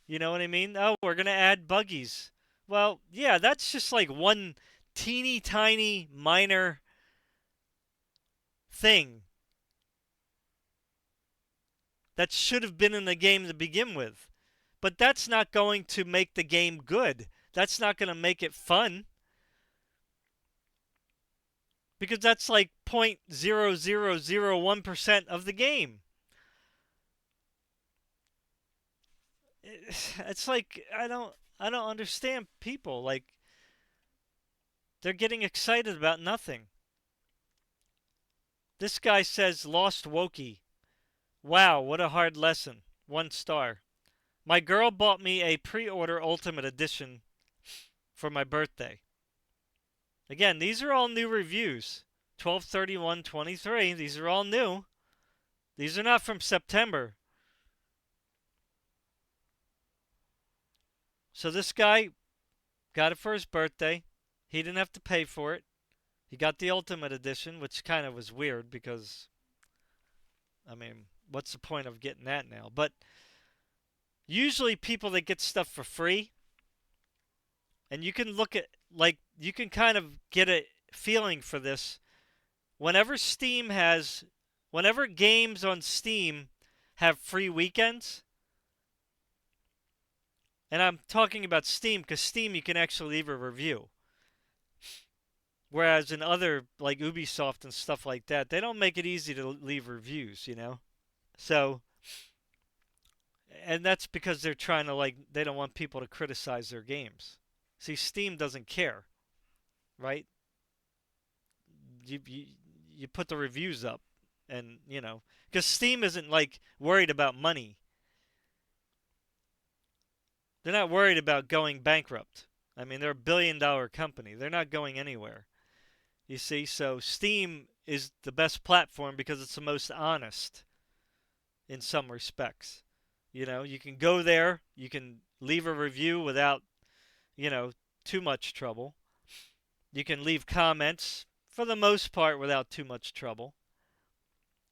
You know what I mean? Oh, we're going to add buggies. Well, yeah, that's just like one teeny tiny minor thing that should have been in the game to begin with. But that's not going to make the game good. That's not going to make it fun. Because that's like 0.0001% of the game. It's like I don't understand people. Like they're getting excited about nothing. This guy says Lost Wokey. Wow, what a hard lesson. 1 star. My girl bought me a pre-order Ultimate Edition for my birthday. Again, these are all new reviews. 12/31/23. These are all new. These are not from September. So this guy got it for his birthday. He didn't have to pay for it. He got the Ultimate Edition, which kind of was weird because, I mean, what's the point of getting that now? But usually people that get stuff for free, and you can look at, like, you can kind of get a feeling for this. Whenever games on Steam have free weekends, and I'm talking about Steam because Steam you can actually leave a review. Whereas in other, like Ubisoft and stuff like that, they don't make it easy to leave reviews, you know? So, and that's because they're trying to, like, they don't want people to criticize their games. See, Steam doesn't care, right? You put the reviews up, and, you know, because Steam isn't, like, worried about money. They're not worried about going bankrupt. I mean, they're a billion-dollar company. They're not going anywhere. You see, so Steam is the best platform because it's the most honest in some respects. You know, you can go there, you can leave a review without, you know, too much trouble. You can leave comments for the most part without too much trouble.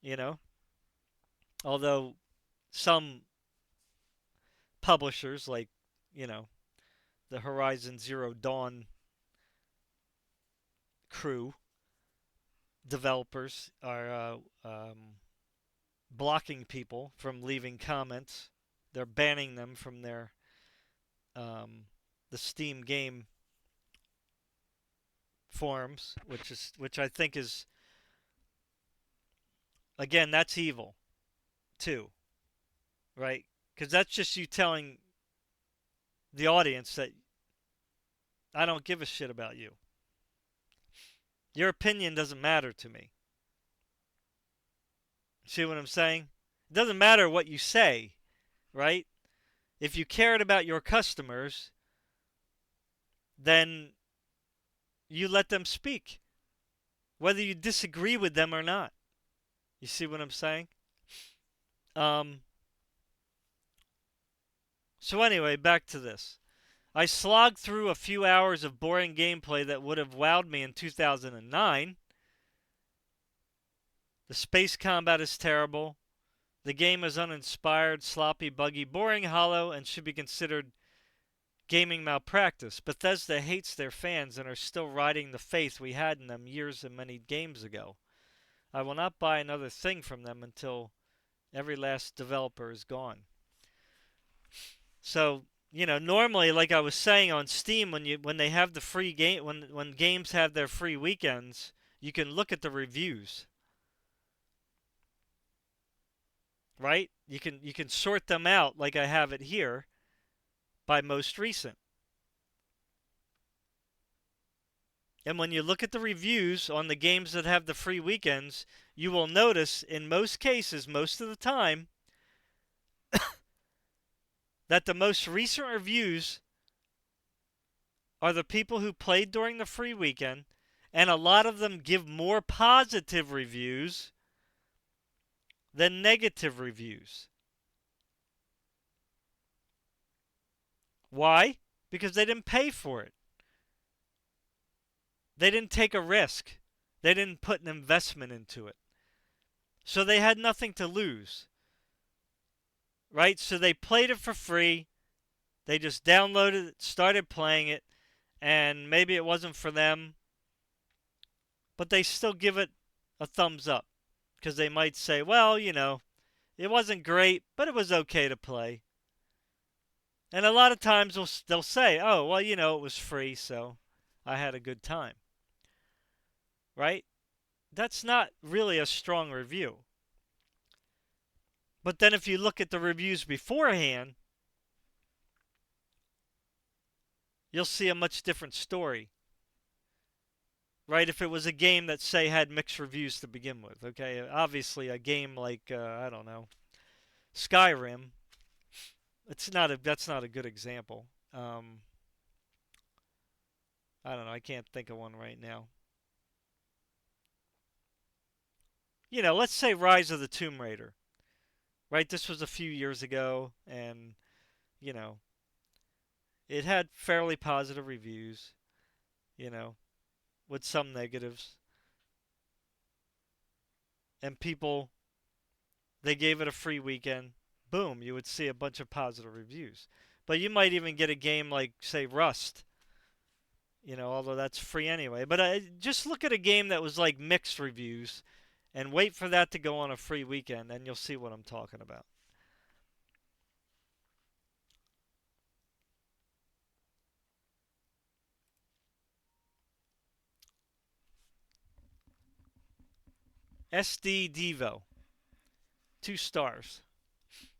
You know, although some publishers like, you know, the Horizon Zero Dawn crew developers are blocking people from leaving comments. They're banning them from their the Steam game forums, which I think is, again, that's evil too. right? Because that's just you telling the audience that I don't give a shit about you. Your opinion doesn't matter to me. See what I'm saying? It doesn't matter what you say, right? If you cared about your customers, then you let them speak, whether you disagree with them or not. You see what I'm saying? So anyway, back to this. I slogged through a few hours of boring gameplay that would have wowed me in 2009. The space combat is terrible. The game is uninspired, sloppy, buggy, boring, hollow, and should be considered gaming malpractice. Bethesda hates their fans and are still riding the faith we had in them years and many games ago. I will not buy another thing from them until every last developer is gone. So, normally, like I was saying on Steam, when they have the free game, when games have their free weekends, you can look at the reviews. Right? You can sort them out like I have it here by most recent. And when you look at the reviews on the games that have the free weekends, you will notice in most cases, most of the time, that the most recent reviews are the people who played during the free weekend, and a lot of them give more positive reviews than negative reviews. Why? Because they didn't pay for it. They didn't take a risk. They didn't put an investment into it. So they had nothing to lose. Right? So they played it for free. They just downloaded it, started playing it, and maybe it wasn't for them, but they still give it a thumbs up. Because they might say, well, it wasn't great, but it was okay to play. And a lot of times they'll say, oh, well, it was free, so I had a good time. Right? That's not really a strong review. But then if you look at the reviews beforehand, you'll see a much different story. Right? If it was a game that, say, had mixed reviews to begin with. Okay? Obviously, a game like, I don't know, Skyrim, that's not a good example. I don't know. I can't think of one right now. Let's say Rise of the Tomb Raider. Right? This was a few years ago, and, it had fairly positive reviews, with some negatives. And people, they gave it a free weekend. Boom, you would see a bunch of positive reviews. But you might even get a game like, say, Rust. Although that's free anyway. But just look at a game that was like mixed reviews and wait for that to go on a free weekend, and you'll see what I'm talking about. SD Devo. 2 stars.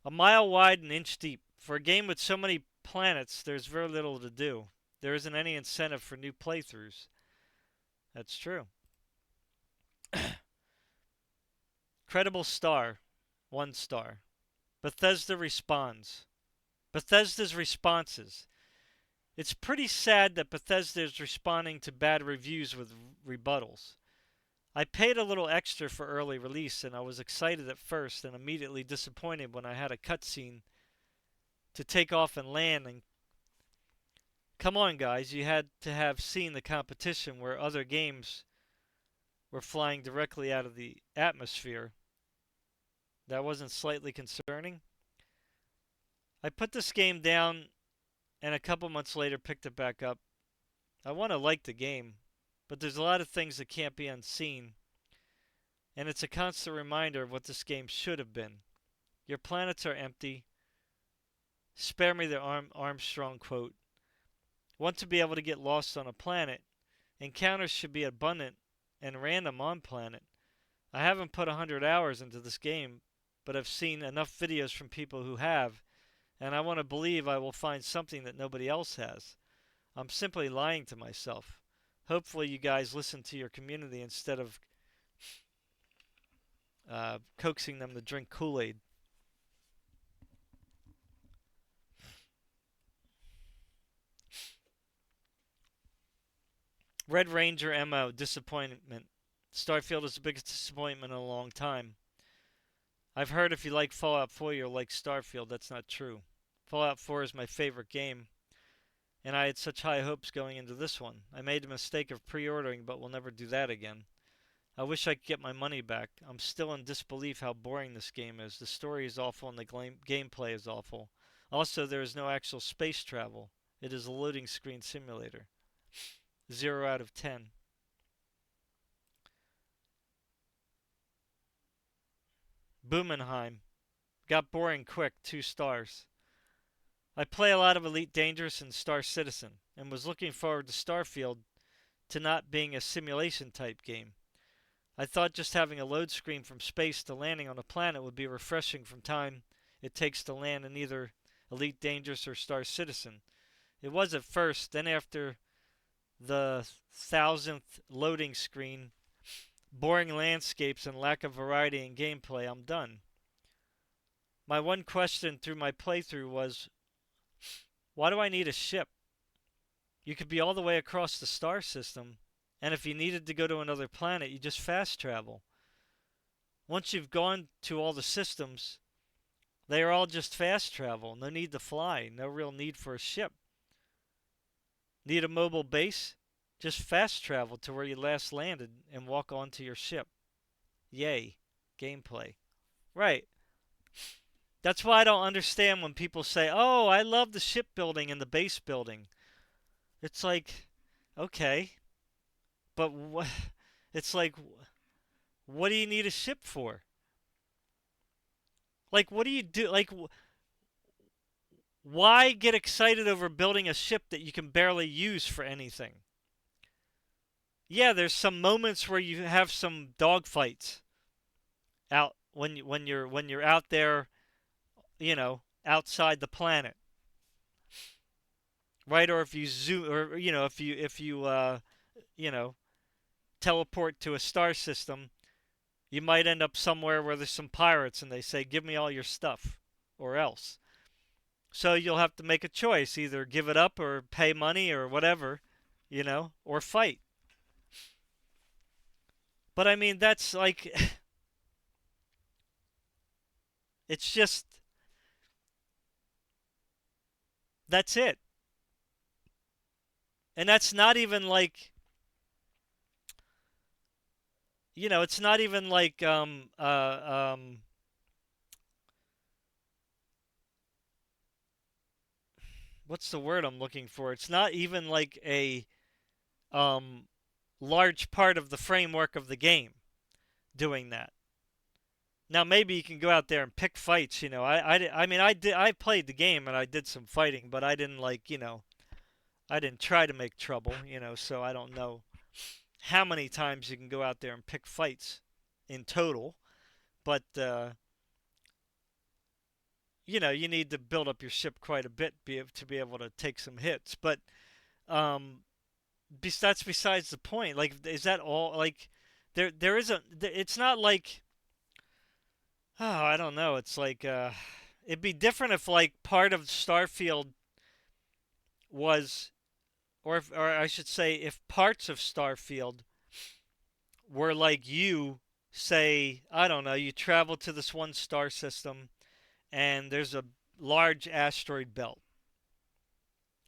A mile wide and inch deep. For a game with so many planets, there's very little to do. There isn't any incentive for new playthroughs. That's true. Credible star. 1 star. Bethesda responds. Bethesda's responses. It's pretty sad that Bethesda is responding to bad reviews with rebuttals. I paid a little extra for early release, and I was excited at first and immediately disappointed when I had a cutscene to take off and land. And come on, guys, you had to have seen the competition where other games were flying directly out of the atmosphere. That wasn't slightly concerning. I put this game down and a couple months later picked it back up. I want to like the game, but there's a lot of things that can't be unseen, and it's a constant reminder of what this game should have been. Your planets are empty. Spare me the Armstrong quote. Want to be able to get lost on a planet. Encounters should be abundant and random on planet. I haven't put 100 hours into this game, but I've seen enough videos from people who have, and I want to believe I will find something that nobody else has. I'm simply lying to myself. Hopefully you guys listen to your community instead of coaxing them to drink Kool-Aid. Red Ranger MO, disappointment. Starfield is the biggest disappointment in a long time. I've heard if you like Fallout 4, you'll like Starfield. That's not true. Fallout 4 is my favorite game, and I had such high hopes going into this one. I made the mistake of pre-ordering, but will never do that again. I wish I could get my money back. I'm still in disbelief how boring this game is. The story is awful and the gameplay is awful. Also, there is no actual space travel. It is a loading screen simulator. 0 out of 10. Boomenheim. Got boring quick, 2 stars. I play a lot of Elite Dangerous and Star Citizen, and was looking forward to Starfield to not being a simulation type game. I thought just having a load screen from space to landing on a planet would be refreshing from time it takes to land in either Elite Dangerous or Star Citizen. It was at first, then after the 1000th loading screen, boring landscapes and lack of variety in gameplay, I'm done. My one question through my playthrough was, why do I need a ship? You could be all the way across the star system, and if you needed to go to another planet, you just fast travel. Once you've gone to all the systems, they are all just fast travel. No need to fly. No real need for a ship. Need a mobile base? Just fast travel to where you last landed and walk onto your ship. Yay. Gameplay. Right. That's why I don't understand when people say, oh, I love the shipbuilding and the base building. It's like, okay. But it's like, what do you need a ship for? Like, what do you do? Like, why get excited over building a ship that you can barely use for anything? Yeah, there's some moments where you have some dogfights out when you're out there, you know, outside the planet, right? Or if you zoom, or if you teleport to a star system, you might end up somewhere where there's some pirates and they say, give me all your stuff, or else. So you'll have to make a choice, either give it up or pay money or whatever, or fight. But I mean, that's like, it's just, that's it. And that's not even like, it's not even like, what's the word I'm looking for? It's not even like a large part of the framework of the game doing that. Now maybe you can go out there and pick fights. I played the game and I did some fighting, but I didn't I didn't try to make trouble. So I don't know how many times you can go out there and pick fights in total, but you need to build up your ship quite a bit to be able to take some hits. But that's besides the point. Like, is that all? Like, there isn't. It's not like. Oh, I don't know. It's like it'd be different if like part of Starfield was, or I should say, if parts of Starfield were like you say, I don't know, you travel to this one star system, and there's a large asteroid belt.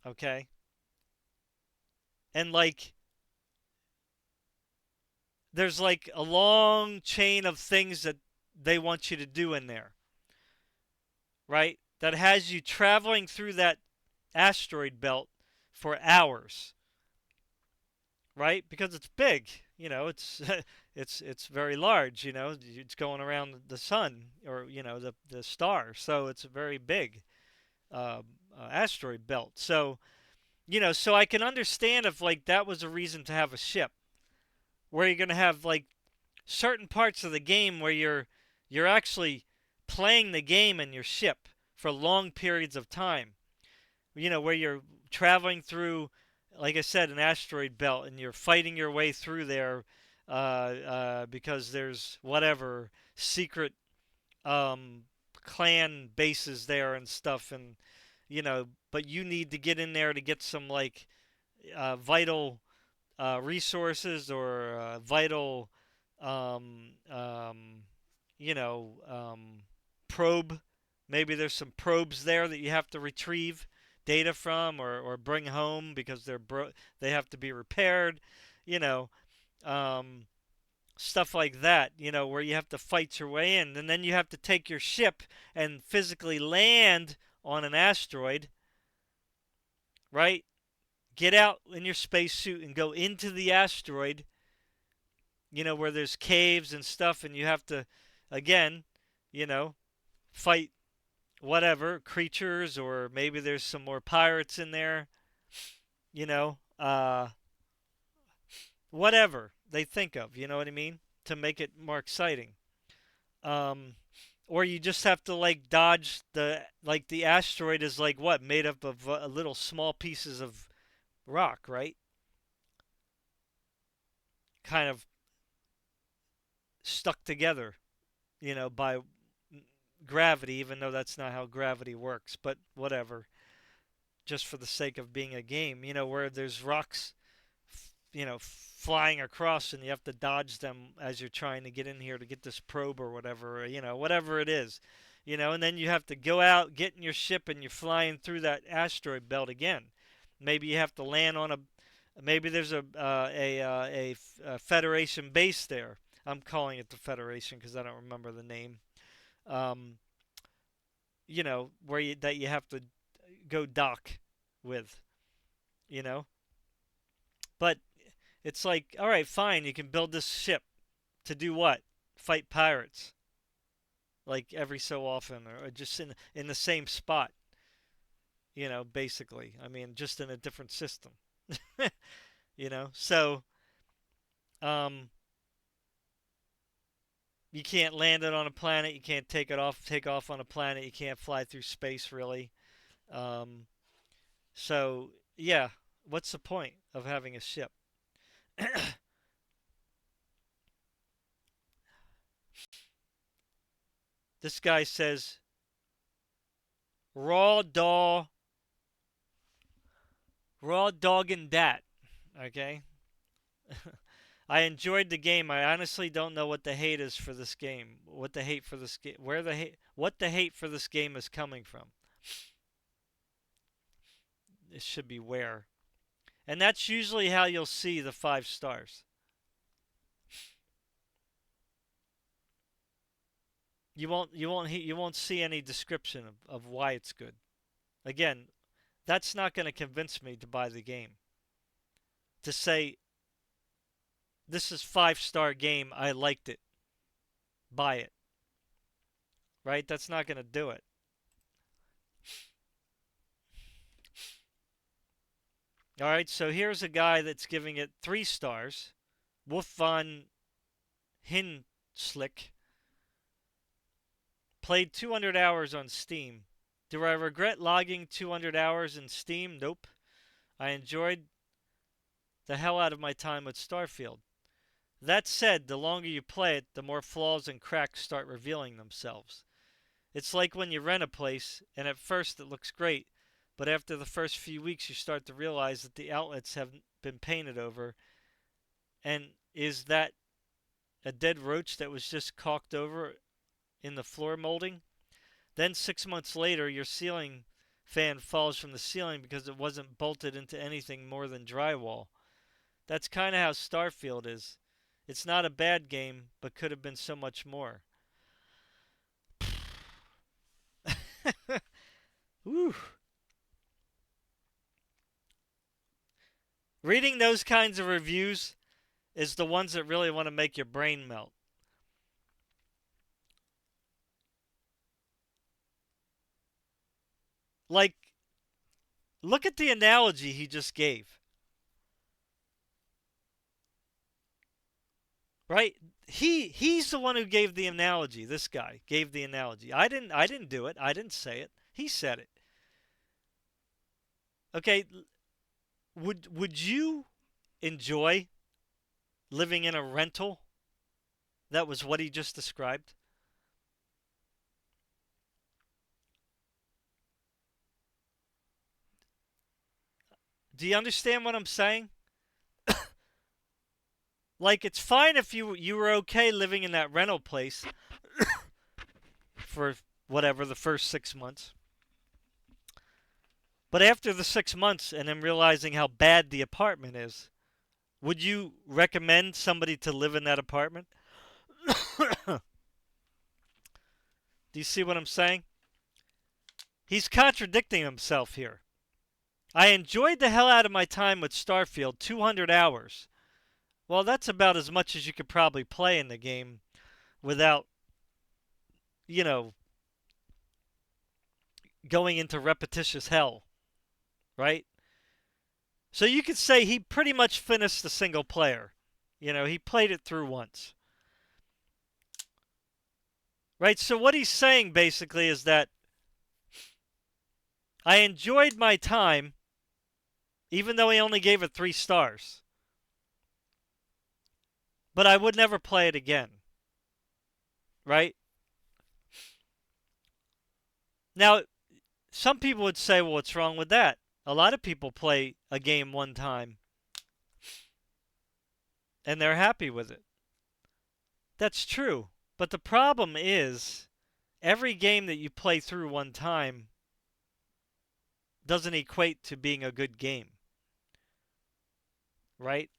Okay? And like, there's like a long chain of things that they want you to do in there. Right? That has you traveling through that asteroid belt for hours. Right? Because it's big. It's it's very large. It's going around the sun, or the star. So it's a very big asteroid belt. So so I can understand if like that was a reason to have a ship, where you're gonna have like certain parts of the game where you're actually playing the game in your ship for long periods of time. Where you're traveling through, like I said, an asteroid belt, and you're fighting your way through there because there's whatever secret clan bases there and stuff, and but you need to get in there to get some like vital resources or vital um, um, probe. Maybe there's some probes there that you have to retrieve data from or bring home because they have to be repaired. You know, um, Stuff like that. Where you have to fight your way in, and then you have to take your ship and physically land on an asteroid. Right? Get out in your spacesuit and go into the asteroid. Where there's caves and stuff, and you have to, again, fight whatever creatures, or maybe there's some more pirates in there. You know, uh, Whatever they think of. You know what I mean? To make it more exciting. Um, or you just have to like dodge the asteroid is like what, made up of little small pieces of rock, right? Kind of stuck together, by gravity, even though that's not how gravity works, but whatever. Just for the sake of being a game, where there's rocks, flying across, and you have to dodge them as you're trying to get in here to get this probe or whatever, whatever it is, and then you have to go out, get in your ship, and you're flying through that asteroid belt again. Maybe you have to land on maybe there's a Federation base there. I'm calling it the Federation because I don't remember the name. Um, that you have to go dock with, you know. But it's like, all right, fine, you can build this ship to do what? Fight pirates, like every so often, or just in the same spot. Basically, I mean, just in a different system. So um, you can't land it on a planet. You can't take off on a planet. You can't fly through space, really. Um, so yeah, what's the point of having a ship? This guy says, raw dog and dat. Okay. I enjoyed the game. I honestly don't know what the hate is for this game. What the hate for this game? What the hate for this game is coming from? It should be where. And that's usually how you'll see the 5 stars. You won't see any description of why it's good. Again, that's not going to convince me to buy the game. To say, this is 5-star game, I liked it, buy it. Right? That's not going to do it. Alright, so here's a guy that's giving it 3 stars. Wolf von Hinslick. Played 200 hours on Steam. Do I regret logging 200 hours in Steam? Nope. I enjoyed the hell out of my time with Starfield. That said, the longer you play it, the more flaws and cracks start revealing themselves. It's like when you rent a place, and at first it looks great, but after the first few weeks you start to realize that the outlets have been painted over. And is that a dead roach that was just caulked over in the floor molding? Then 6 months later, your ceiling fan falls from the ceiling because it wasn't bolted into anything more than drywall. That's kind of how Starfield is. It's not a bad game, but could have been so much more. Woo. Reading those kinds of reviews is the ones that really want to make your brain melt. Like, look at the analogy he just gave. Right? he's the one who gave the analogy. This guy gave the analogy. I didn't do it. I didn't say it. He said it. Okay, would you enjoy living in a rental that was what he just described? Do you understand what I'm saying? Like, it's fine if you were okay living in that rental place for whatever, the first 6 months. But after the 6 months and then realizing how bad the apartment is, would you recommend somebody to live in that apartment? Do you see what I'm saying? He's contradicting himself here. I enjoyed the hell out of my time with Starfield, 200 hours. Well, that's about as much as you could probably play in the game without, you know, going into repetitious hell, right? So you could say he pretty much finished the single player. You know, he played it through once. Right? So what he's saying basically is that I enjoyed my time, even though he only gave it 3 stars. But I would never play it again. Right? Now, some people would say, well, what's wrong with that? A lot of people play a game one time and they're happy with it. That's true. But the problem is, every game that you play through one time doesn't equate to being a good game. Right?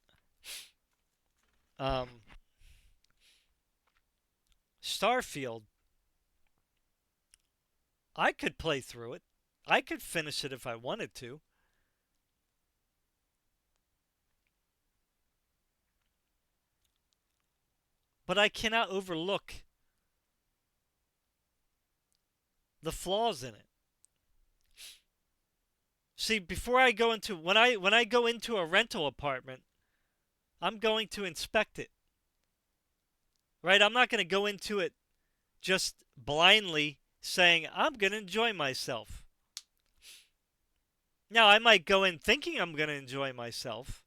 Starfield, I could play through it. I could finish it if I wanted to. But I cannot overlook the flaws in it. See, before I go into when I go into a rental apartment, I'm going to inspect it. Right? I'm not going to go into it just blindly saying, I'm going to enjoy myself. Now, I might go in thinking I'm going to enjoy myself,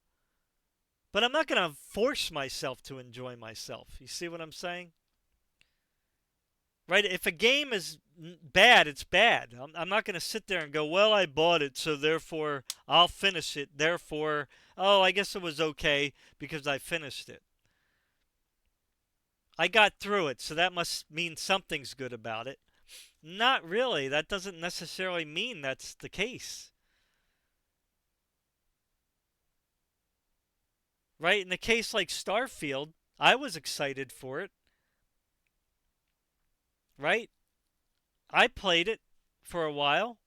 but I'm not going to force myself to enjoy myself. You see what I'm saying? Right? If a game is bad, it's bad. I'm not going to sit there and go, well, I bought it, so therefore I'll finish it. Therefore, oh, I guess it was okay because I finished it. I got through it, so that must mean something's good about it. Not really. That doesn't necessarily mean that's the case. Right? In a case like Starfield, I was excited for it. Right? I played it for a while.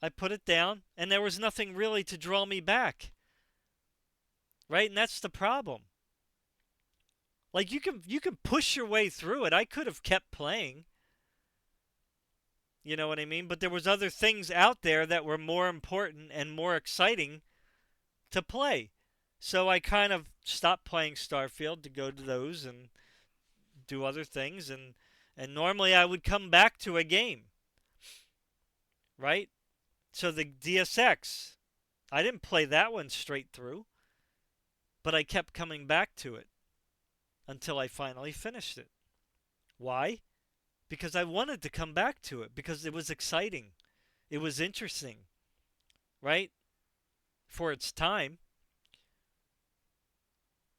I put it down, and there was nothing really to draw me back. Right? And that's the problem. Like, you can push your way through it. I could have kept playing. You know what I mean? But there was other things out there that were more important and more exciting to play. So I kind of stopped playing Starfield to go to those and do other things. And normally I would come back to a game. Right? So the DSX, I didn't play that one straight through. But I kept coming back to it until I finally finished it. Why? Because I wanted to come back to it. Because it was exciting. It was interesting. Right? For its time.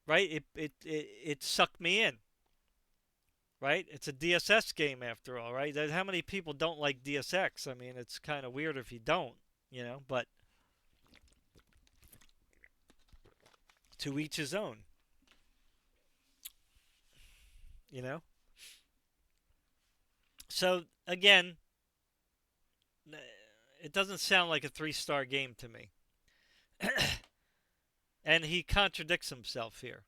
Right? It sucked me in. Right? It's a DSS game after all, right? How many people don't like DSX? I mean, it's kind of weird if you don't, you know, but to each his own. You know? So, again, it doesn't sound like a 3-star game to me. And he contradicts himself here.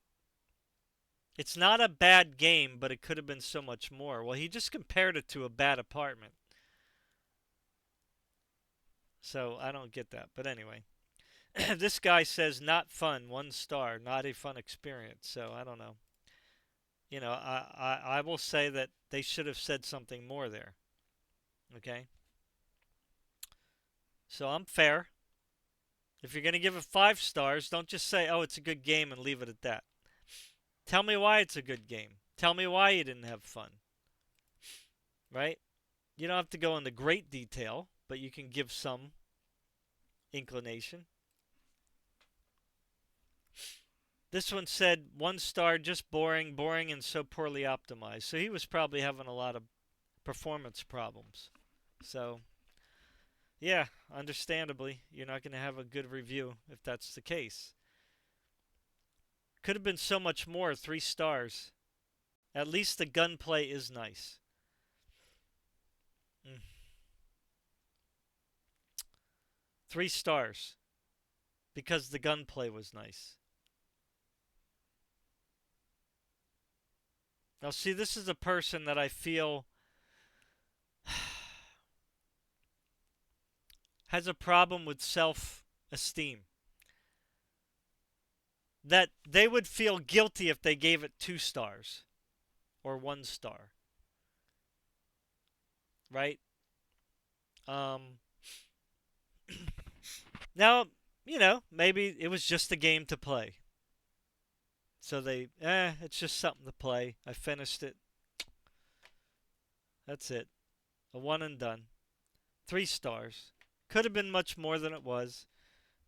It's not a bad game, but it could have been so much more. Well, he just compared it to a bad apartment. So, I don't get that. But anyway. This guy says not fun, 1 star, not a fun experience. So I don't know. I will say that they should have said something more there. Okay? So I'm fair. If you're going to give it 5 stars, don't just say, oh, it's a good game and leave it at that. Tell me why it's a good game. Tell me why you didn't have fun. Right? You don't have to go into great detail, but you can give some inclination. This one said 1 star, just boring, and so poorly optimized. So he was probably having a lot of performance problems. So, yeah, understandably, you're not going to have a good review if that's the case. Could have been so much more, 3 stars. At least the gunplay is nice. 3 stars. Because the gunplay was nice. Now, see, this is a person that I feel has a problem with self-esteem. That they would feel guilty if they gave it 2 stars or 1 star. Right? Now, maybe it was just a game to play. So it's just something to play. I finished it. That's it. A 1 and done. 3 stars. Could have been much more than it was.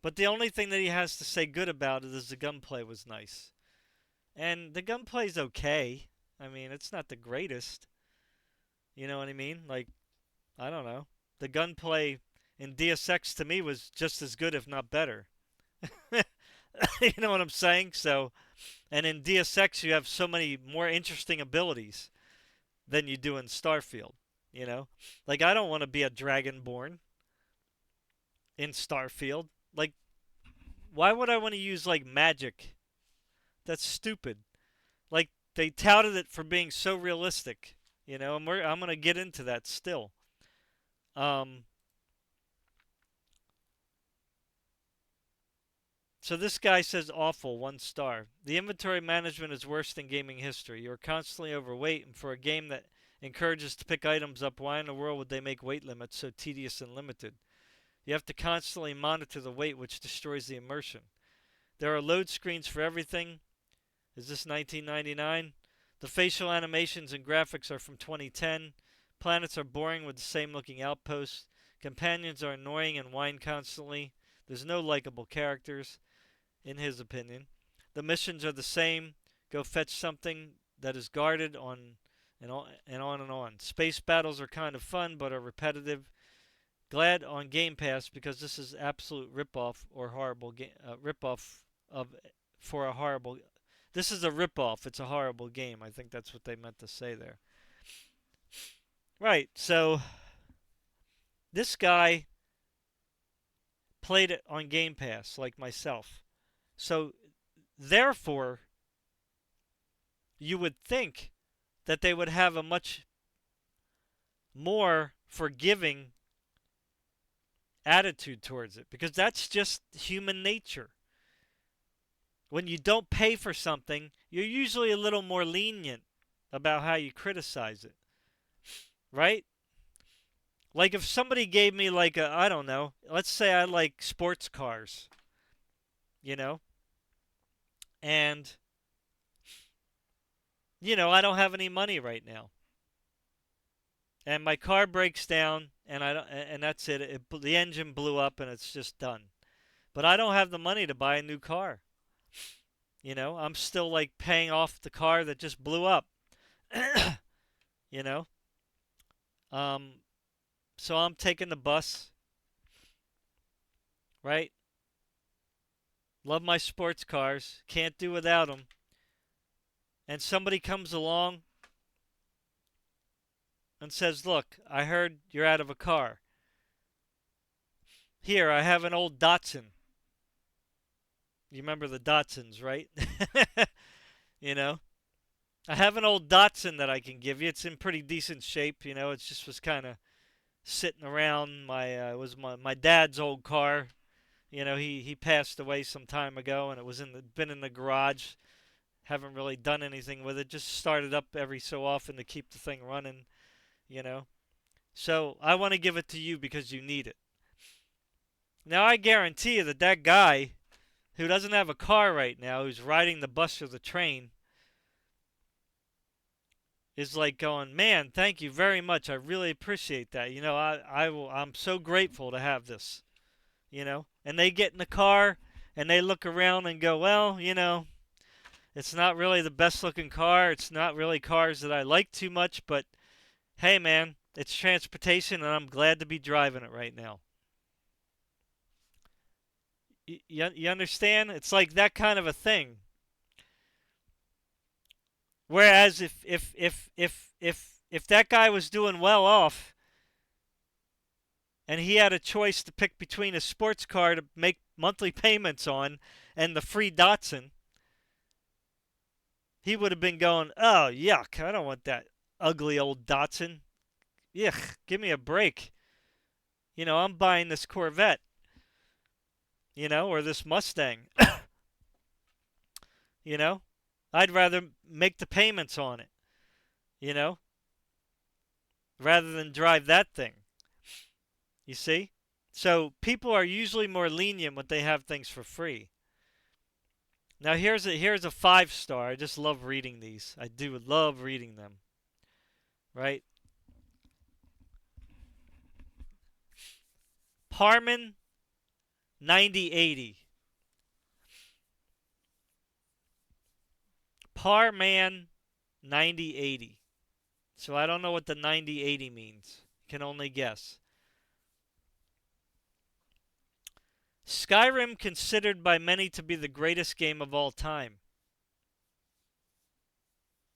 But the only thing that he has to say good about it is the gunplay was nice. And the gunplay's okay. I mean, it's not the greatest. You know what I mean? Like, I don't know. The gunplay in Deus Ex to me was just as good, if not better. You know what I'm saying? So, and in Deus Ex you have so many more interesting abilities than you do in Starfield. Like, I don't want to be a Dragonborn in Starfield. Like, why would I want to use, like, magic? That's stupid. Like, they touted it for being so realistic, and I'm going to get into that still. So this guy says awful, 1 star. The inventory management is worse in gaming history. You are constantly overweight, and for a game that encourages to pick items up, why in the world would they make weight limits so tedious and limited? You have to constantly monitor the weight, which destroys the immersion. There are load screens for everything. Is this 1999? The facial animations and graphics are from 2010. Planets are boring with the same looking outposts. Companions are annoying and whine constantly. There's no likable characters, in his opinion. The missions are the same. Go fetch something that is guarded on and on and on and on. Space battles are kind of fun, but are repetitive. Glad on Game Pass because this is absolute ripoff or horrible ripoff of for a horrible. This is a ripoff. It's a horrible game. I think that's what they meant to say there. Right. So this guy played it on Game Pass like myself. So therefore, you would think that they would have a much more forgiving attitude towards it, because that's just human nature. When you don't pay for something, you're usually a little more lenient about how you criticize it. Right? Like if somebody gave me like I don't know, let's say I like sports cars. And I don't have any money right now. And my car breaks down and that's it. The engine blew up and it's just done. But I don't have the money to buy a new car. I'm still like paying off the car that just blew up. So I'm taking the bus. Right? Love my sports cars. Can't do without them. And somebody comes along and says, look, I heard you're out of a car. Here, I have an old Datsun. You remember the Datsuns, right? I have an old Datsun that I can give you. It's in pretty decent shape. It just was kind of sitting around. It was my dad's old car. You know, he passed away some time ago, and it was been in the garage. Haven't really done anything with it. Just started up every so often to keep the thing running. You know. So I want to give it to you because you need it. Now I guarantee you that that guy who doesn't have a car right now, who's riding the bus or the train, is like going, man, thank you very much. I really appreciate that. You know, I'm so grateful to have this. You know, and they get in the car and they look around and go, well, you know, it's not really the best looking car. It's not really cars that I like too much, but hey, man, it's transportation and I'm glad to be driving it right now. You understand? It's like that kind of a thing. Whereas if that guy was doing well off and he had a choice to pick between a sports car to make monthly payments on and the free Datsun, he would have been going, oh, yuck, I don't want that ugly old Datsun. Yuck, give me a break. You know, I'm buying this Corvette. You know, or this Mustang. You know, I'd rather make the payments on it. You know, rather than drive that thing. You see? So people are usually more lenient when they have things for free. Now here's a 5-star. I just love reading these. I do love reading them. Right? Parman 9080. Parman 9080. So I don't know what the 9080 means. Can only guess. Skyrim considered by many to be the greatest game of all time.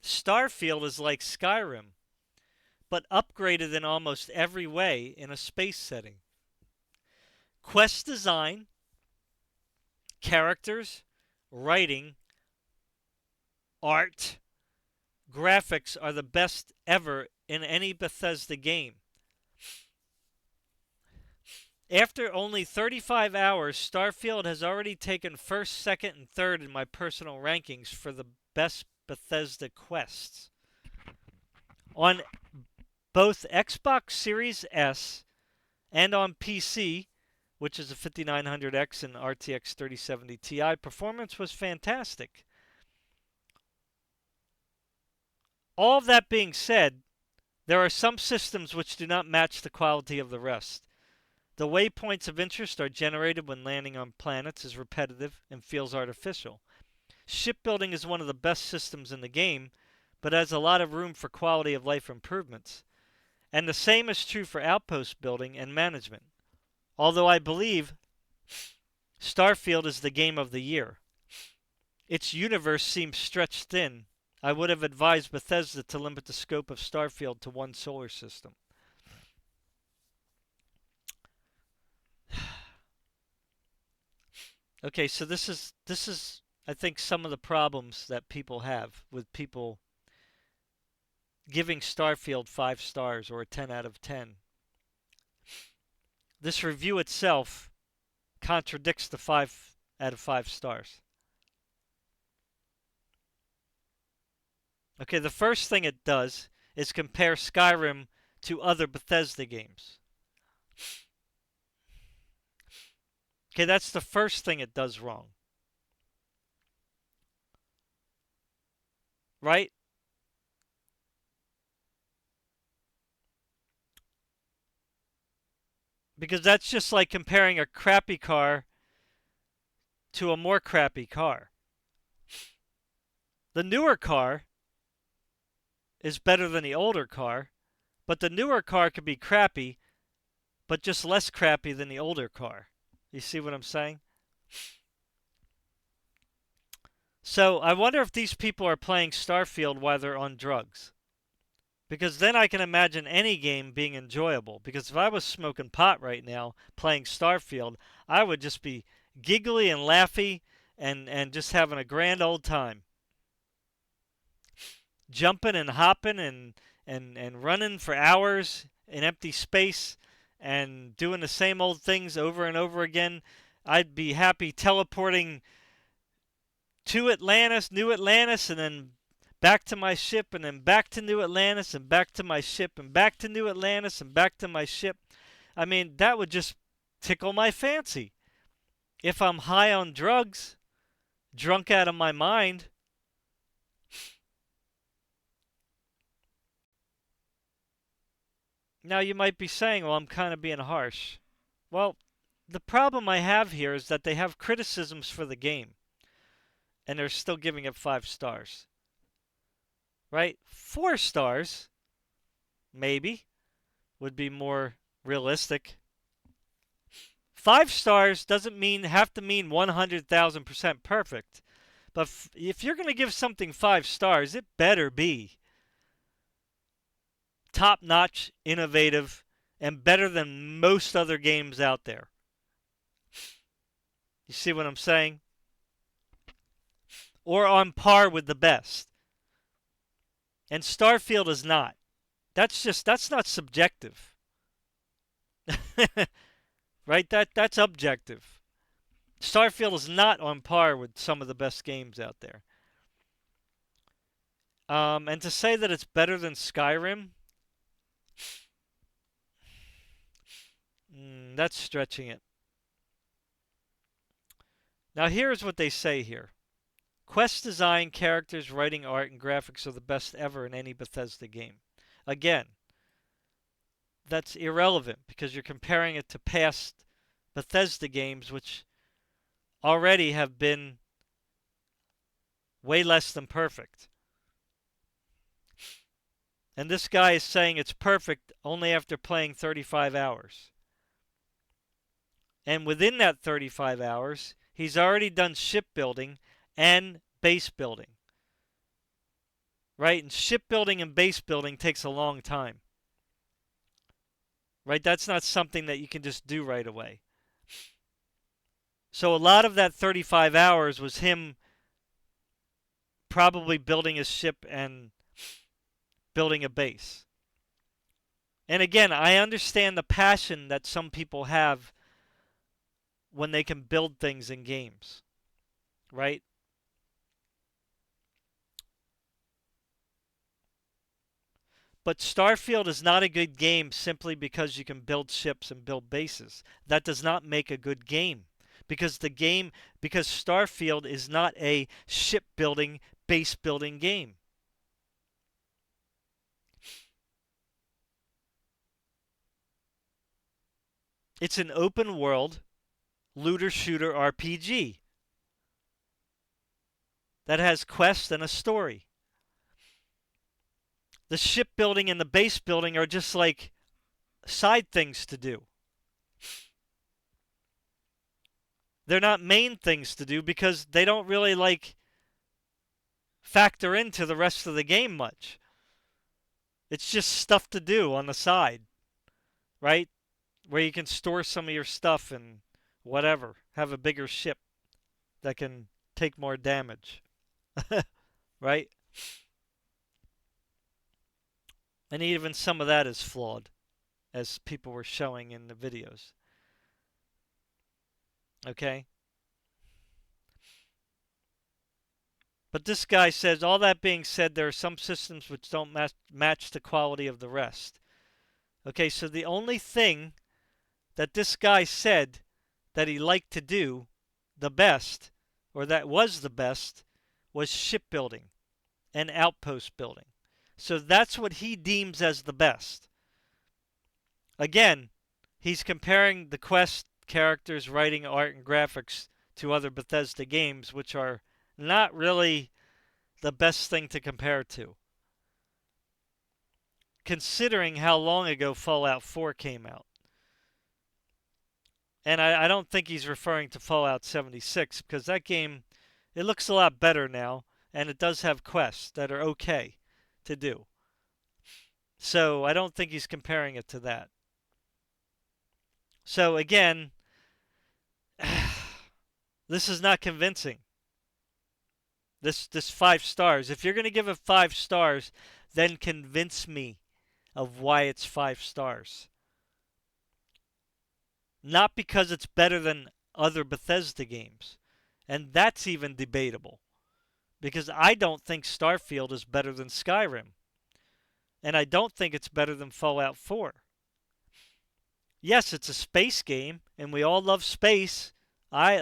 Starfield is like Skyrim, but upgraded in almost every way in a space setting. Quest design, characters, writing, art, graphics are the best ever in any Bethesda game. After only 35 hours, Starfield has already taken first, second, and third in my personal rankings for the best Bethesda quests. On both Xbox Series S and on PC, which is a 5900X and RTX 3070 Ti, performance was fantastic. All of that being said, there are some systems which do not match the quality of the rest. The waypoints of interest are generated when landing on planets is repetitive and feels artificial. Shipbuilding is one of the best systems in the game, but has a lot of room for quality of life improvements. And the same is true for outpost building and management. Although I believe Starfield is the game of the year. Its universe seems stretched thin. I would have advised Bethesda to limit the scope of Starfield to one solar system. Okay, so this is I think some of the problems that people have with people giving Starfield 5 stars or a 10 out of 10. This review itself contradicts the 5 out of 5 stars. Okay, the first thing it does is compare Skyrim to other Bethesda games. Okay, that's the first thing it does wrong. Right? Because that's just like comparing a crappy car to a more crappy car. The newer car is better than the older car, but the newer car could be crappy, but just less crappy than the older car. You see what I'm saying? So I wonder if these people are playing Starfield while they're on drugs. Because then I can imagine any game being enjoyable. Because if I was smoking pot right now, playing Starfield, I would just be giggly and laughy and just having a grand old time. Jumping and hopping and running for hours in empty space and doing the same old things over and over again. I'd be happy teleporting to Atlantis, New Atlantis, and then back to my ship, and then back to New Atlantis, and back to my ship, and back to New Atlantis, and back to my ship. I mean, that would just tickle my fancy. If I'm high on drugs, drunk out of my mind, now you might be saying, well, I'm kind of being harsh. Well, the problem I have here is that they have criticisms for the game, and they're still giving it 5 stars. Right? 4 stars, maybe, would be more realistic. 5 stars doesn't have to mean 100,000% perfect. But if you're going to give something 5 stars, it better be top-notch, innovative, and better than most other games out there. You see what I'm saying? Or on par with the best. And Starfield is not. That's not subjective. Right? That's objective. Starfield is not on par with some of the best games out there. And to say that it's better than Skyrim, that's stretching it. Now here's what they say here. Quest design, characters, writing, art, and graphics are the best ever in any Bethesda game. Again, that's irrelevant because you're comparing it to past Bethesda games, which already have been way less than perfect. And this guy is saying it's perfect only after playing 35 hours. And within that 35 hours, he's already done shipbuilding and base building. Right? And shipbuilding and base building takes a long time. Right? That's not something that you can just do right away. So a lot of that 35 hours was him probably building a ship and building a base. And again, I understand the passion that some people have when they can build things in games. Right? But Starfield is not a good game simply because you can build ships and build bases. That does not make a good game. Because Starfield is not a shipbuilding, base building game. It's an open world looter shooter RPG that has quests and a story. The shipbuilding and the base building are just like side things to do. They're not main things to do because they don't really factor into the rest of the game much. It's just stuff to do on the side, right? Where you can store some of your stuff and whatever. Have a bigger ship that can take more damage. Right? And even some of that is flawed, as people were showing in the videos. Okay? But this guy says, all that being said, there are some systems which don't match the quality of the rest. Okay, so the only thing that this guy said that he liked to do the best, or that was the best, was shipbuilding and outpost building. So that's what he deems as the best. Again, he's comparing the quest, characters, writing, art, and graphics to other Bethesda games, which are not really the best thing to compare to. Considering how long ago Fallout 4 came out. And I don't think he's referring to Fallout 76, because that game, it looks a lot better now, and it does have quests that are okay to do. So I don't think he's comparing it to that. So again, this is not convincing. This 5 stars. If you're going to give it 5 stars, then convince me of why it's 5 stars. Not because it's better than other Bethesda games. And that's even debatable. Because I don't think Starfield is better than Skyrim. And I don't think it's better than Fallout 4. Yes, it's a space game, and we all love space. I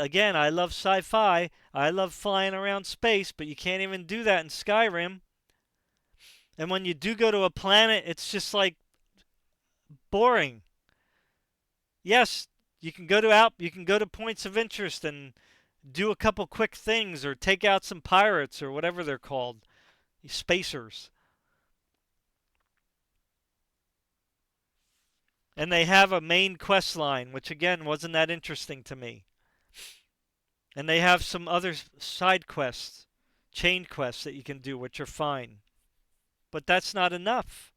love sci-fi. I love flying around space, but you can't even do that in Skyrim. And when you do go to a planet, it's just like boring. Yes, you can go to points of interest and do a couple quick things or take out some pirates or whatever they're called, spacers. And they have a main quest line, which again wasn't that interesting to me. And they have some other side quests, chain quests that you can do, which are fine. But that's not enough.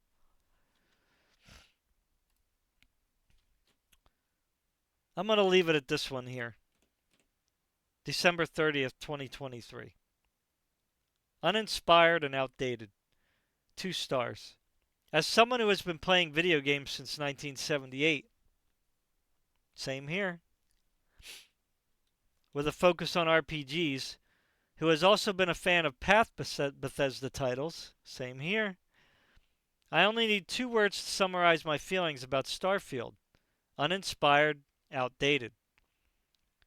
I'm going to leave it at this one here. December 30th, 2023. Uninspired and outdated. 2 stars. As someone who has been playing video games since 1978, same here, with a focus on RPGs, who has also been a fan of past Bethesda titles, same here, I only need 2 words to summarize my feelings about Starfield. Uninspired, outdated.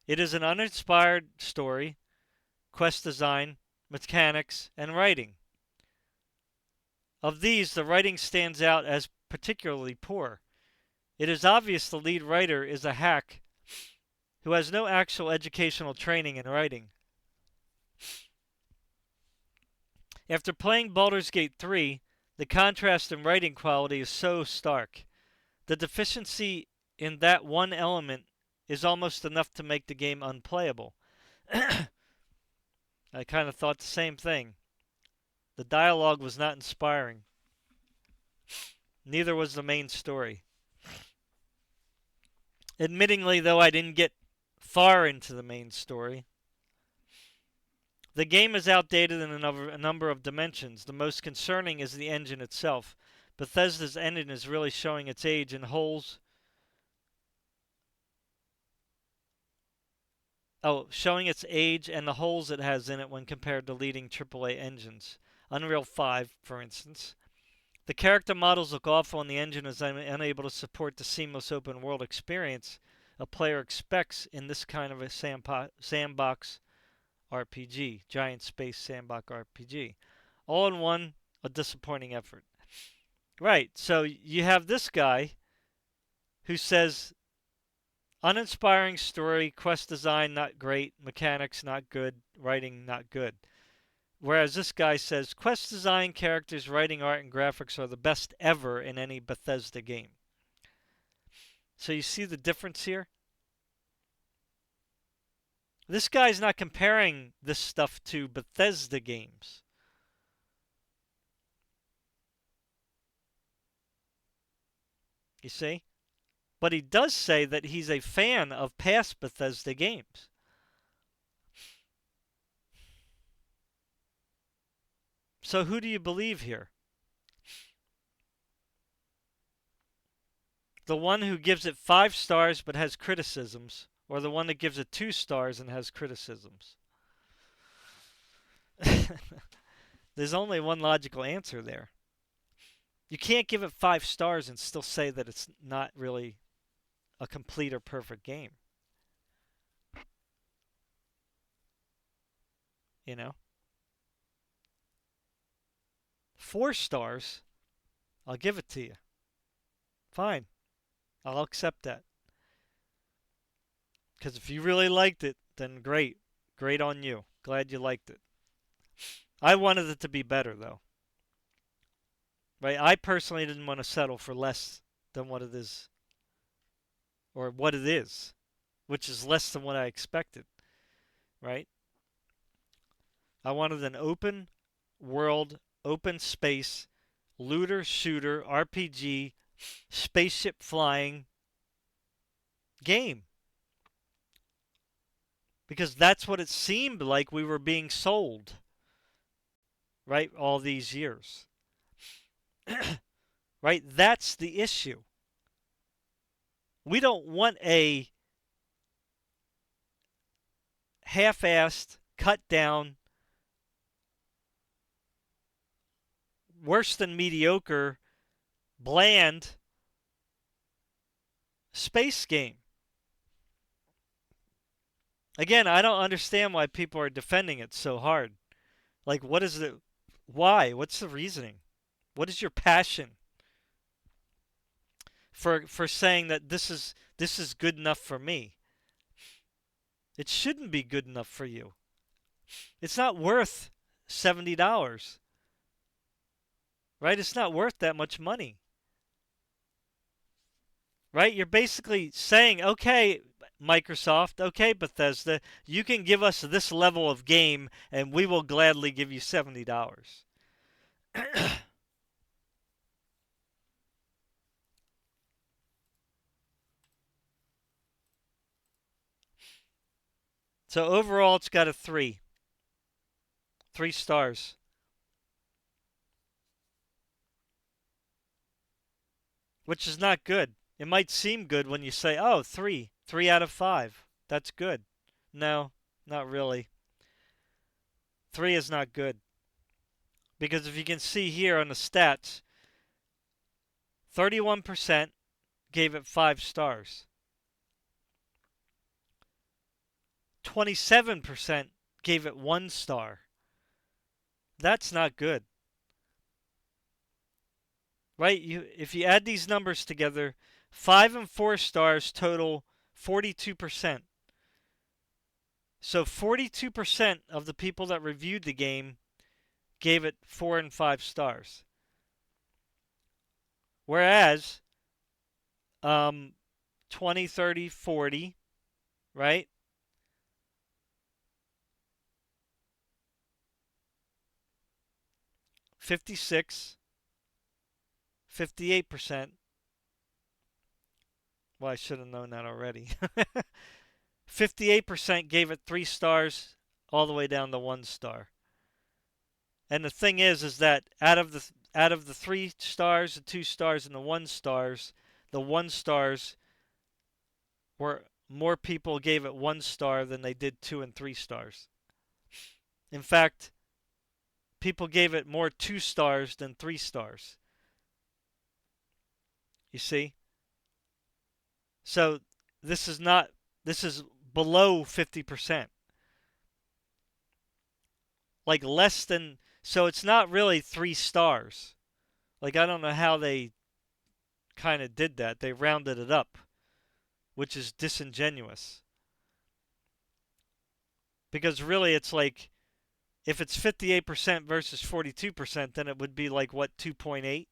It is an uninspired story, quest design, mechanics, and writing. Of these, the writing stands out as particularly poor. It is obvious the lead writer is a hack who has no actual educational training in writing. After playing Baldur's Gate 3, the contrast in writing quality is so stark. The deficiency in that one element is almost enough to make the game unplayable. I kind of thought the same thing. The dialogue was not inspiring. Neither was the main story. Admittingly, though, I didn't get far into the main story. The game is outdated in a number of dimensions. The most concerning is the engine itself. Bethesda's engine is really showing its age in holes. Showing its age and the holes it has in it when compared to leading AAA engines. Unreal 5, for instance. The character models look awful and the engine is unable to support the seamless open world experience a player expects in this kind of a sandbox RPG, giant space sandbox RPG. All in one, a disappointing effort. Right, so you have this guy who says, uninspiring story, quest design not great, mechanics not good, writing not good. Whereas this guy says, quest design, characters, writing, art, and graphics are the best ever in any Bethesda game. So you see the difference here? This guy's not comparing this stuff to Bethesda games. You see? But he does say that he's a fan of past Bethesda games. So who do you believe here? The one who gives it 5 stars but has criticisms, or the one that gives it 2 stars and has criticisms? There's only one logical answer there. You can't give it 5 stars and still say that it's not really a complete or perfect game. You know? 4 stars, I'll give it to you. Fine. I'll accept that. Because if you really liked it, then great. Great on you. Glad you liked it. I wanted it to be better, though. Right? I personally didn't want to settle for less than what it is. Or what it is. Which is less than what I expected. Right? I wanted an open world, open space, looter, shooter, RPG, spaceship flying game. Because that's what it seemed like we were being sold. Right? All these years. Right? That's the issue. We don't want a half-assed, cut down, worse than mediocre, bland space game. Again, I don't understand why people are defending it so hard. Like, what is it? Why? What's the reasoning? What is your passion for saying that this is good enough for me? It shouldn't be good enough for you. It's not worth $70. Right? It's not worth that much money. Right? You're basically saying, okay, Microsoft, okay, Bethesda, you can give us this level of game and we will gladly give you $70. So overall, it's got a 3. 3 stars. Which is not good. It might seem good when you say, oh, 3. 3 out of 5. That's good. No, not really. 3 is not good. Because if you can see here on the stats, 31% gave it 5 stars. 27% gave it 1 star. That's not good. Right? If you add these numbers together, 5 and 4 stars total 42%. So 42% of the people that reviewed the game gave it 4 and 5 stars. Whereas 20, 30, 40, right? $56, 58%. Well, I should have known that already. 58% gave it 3 stars all the way down to 1 star. And the thing is that out of the 3 stars, the 2 stars, and the 1 stars, the 1 stars were more people gave it 1 star than they did 2 and 3 stars. In fact, people gave it more 2 stars than 3 stars. You see? So this is below 50%. Like less than, so it's not really 3 stars. Like I don't know how they kind of did that. They rounded it up, which is disingenuous. Because really it's like, if it's 58% versus 42%, then it would be like, what, 2.8?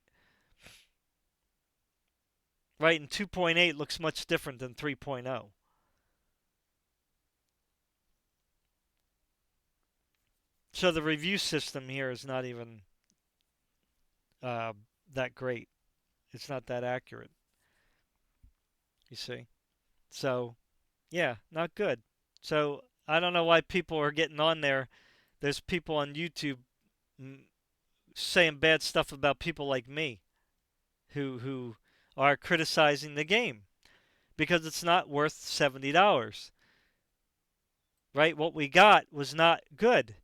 Right, and 2.8 looks much different than 3.0. So the review system here is not even that great. It's not that accurate. You see? So, yeah, not good. So, I don't know why people are getting on there. There's people on YouTube saying bad stuff about people like me who are criticizing the game because it's not worth $70. Right? What we got was not good.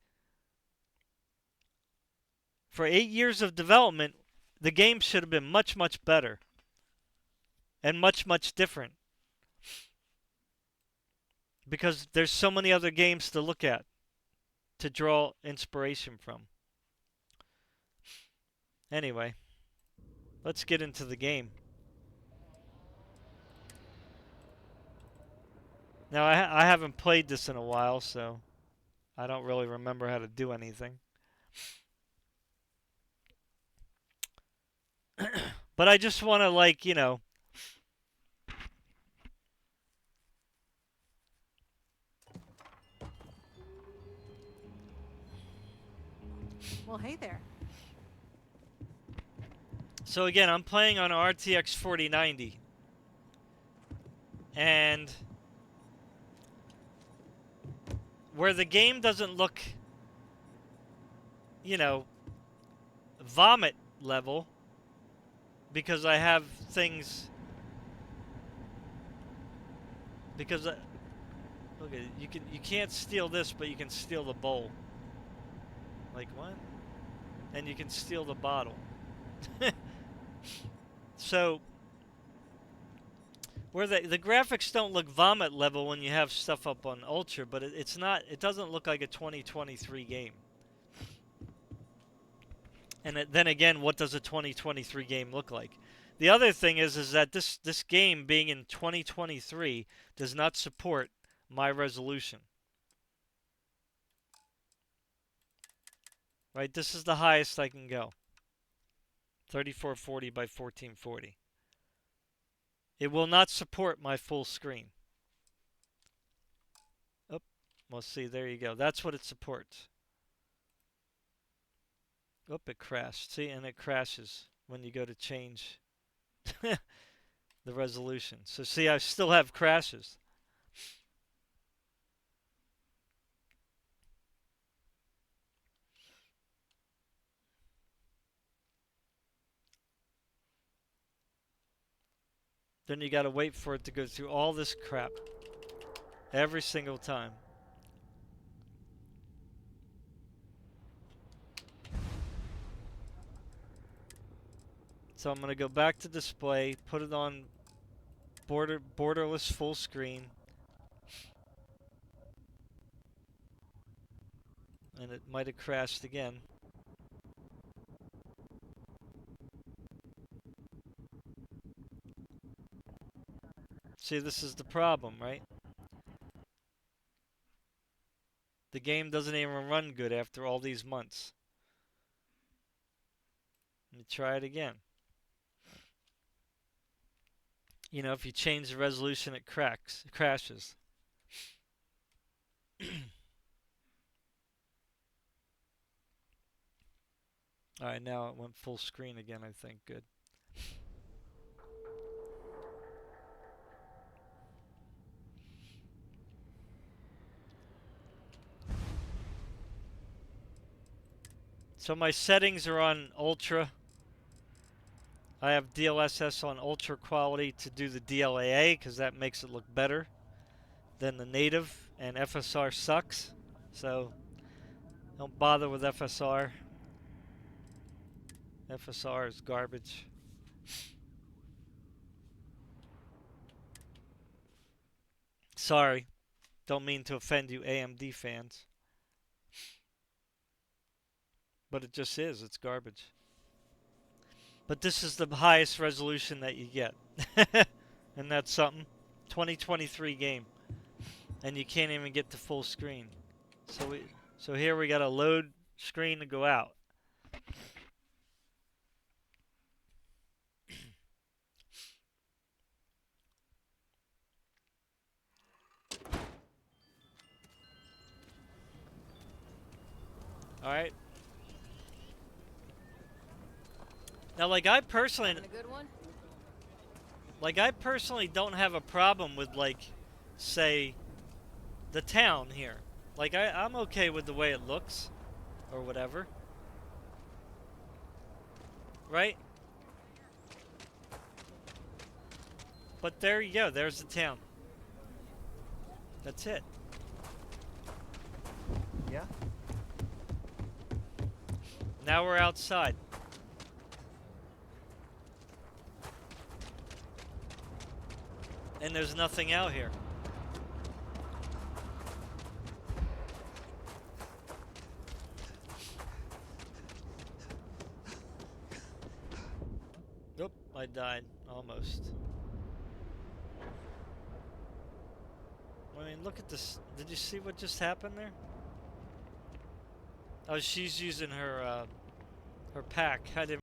For 8 years of development, the game should have been much, much better and much, much different. Because there's so many other games to look at, to draw inspiration from. Anyway, let's get into the game. Now, I haven't played this in a while, so I don't really remember how to do anything. But I just want to, like, you know... Well, hey there. So again, I'm playing on RTX 4090. And... where the game doesn't look, you know, vomit level, because I have things, because Look at it. You can't steal this, but you can steal the bowl. Like what? And you can steal the bottle. So where the graphics don't look vomit level when you have stuff up on Ultra, but it's not. It doesn't look like a 2023 game. And then again, what does a 2023 game look like? The other thing is that this game being in 2023 does not support my resolution. Right? This is the highest I can go. 3440 by 1440. It will not support my full screen. Oh, well, see, there you go. That's what it supports. Oh, it crashed. See, and it crashes when you go to change the resolution. So see, I still have crashes. Then you gotta wait for it to go through all this crap. Every single time. So I'm gonna go back to display, put it on borderless full screen. And it might have crashed again. See, this is the problem, right? The game doesn't even run good after all these months. Let me try it again. You know, if you change the resolution, it crashes. Alright, now it went full screen again, I think. Good. So my settings are on Ultra. I have DLSS on Ultra quality to do the DLAA because that makes it look better than the native, and FSR sucks. So don't bother with FSR. FSR is garbage. Sorry. Don't mean to offend you AMD fans. But it just is. It's garbage. But this is the highest resolution that you get. And that's something. 2023 game. And you can't even get to full screen. So here we got a load screen to go out. Alright. Now, like I personally don't have a problem with, like, say, the town here. Like, I'm okay with the way it looks. Or whatever. Right? But there you go. There's the town. That's it. Yeah? Now we're outside. And there's nothing out here. Oop, I died. Almost. I mean, look at this. Did you see what just happened there? Oh, she's using her pack. I didn't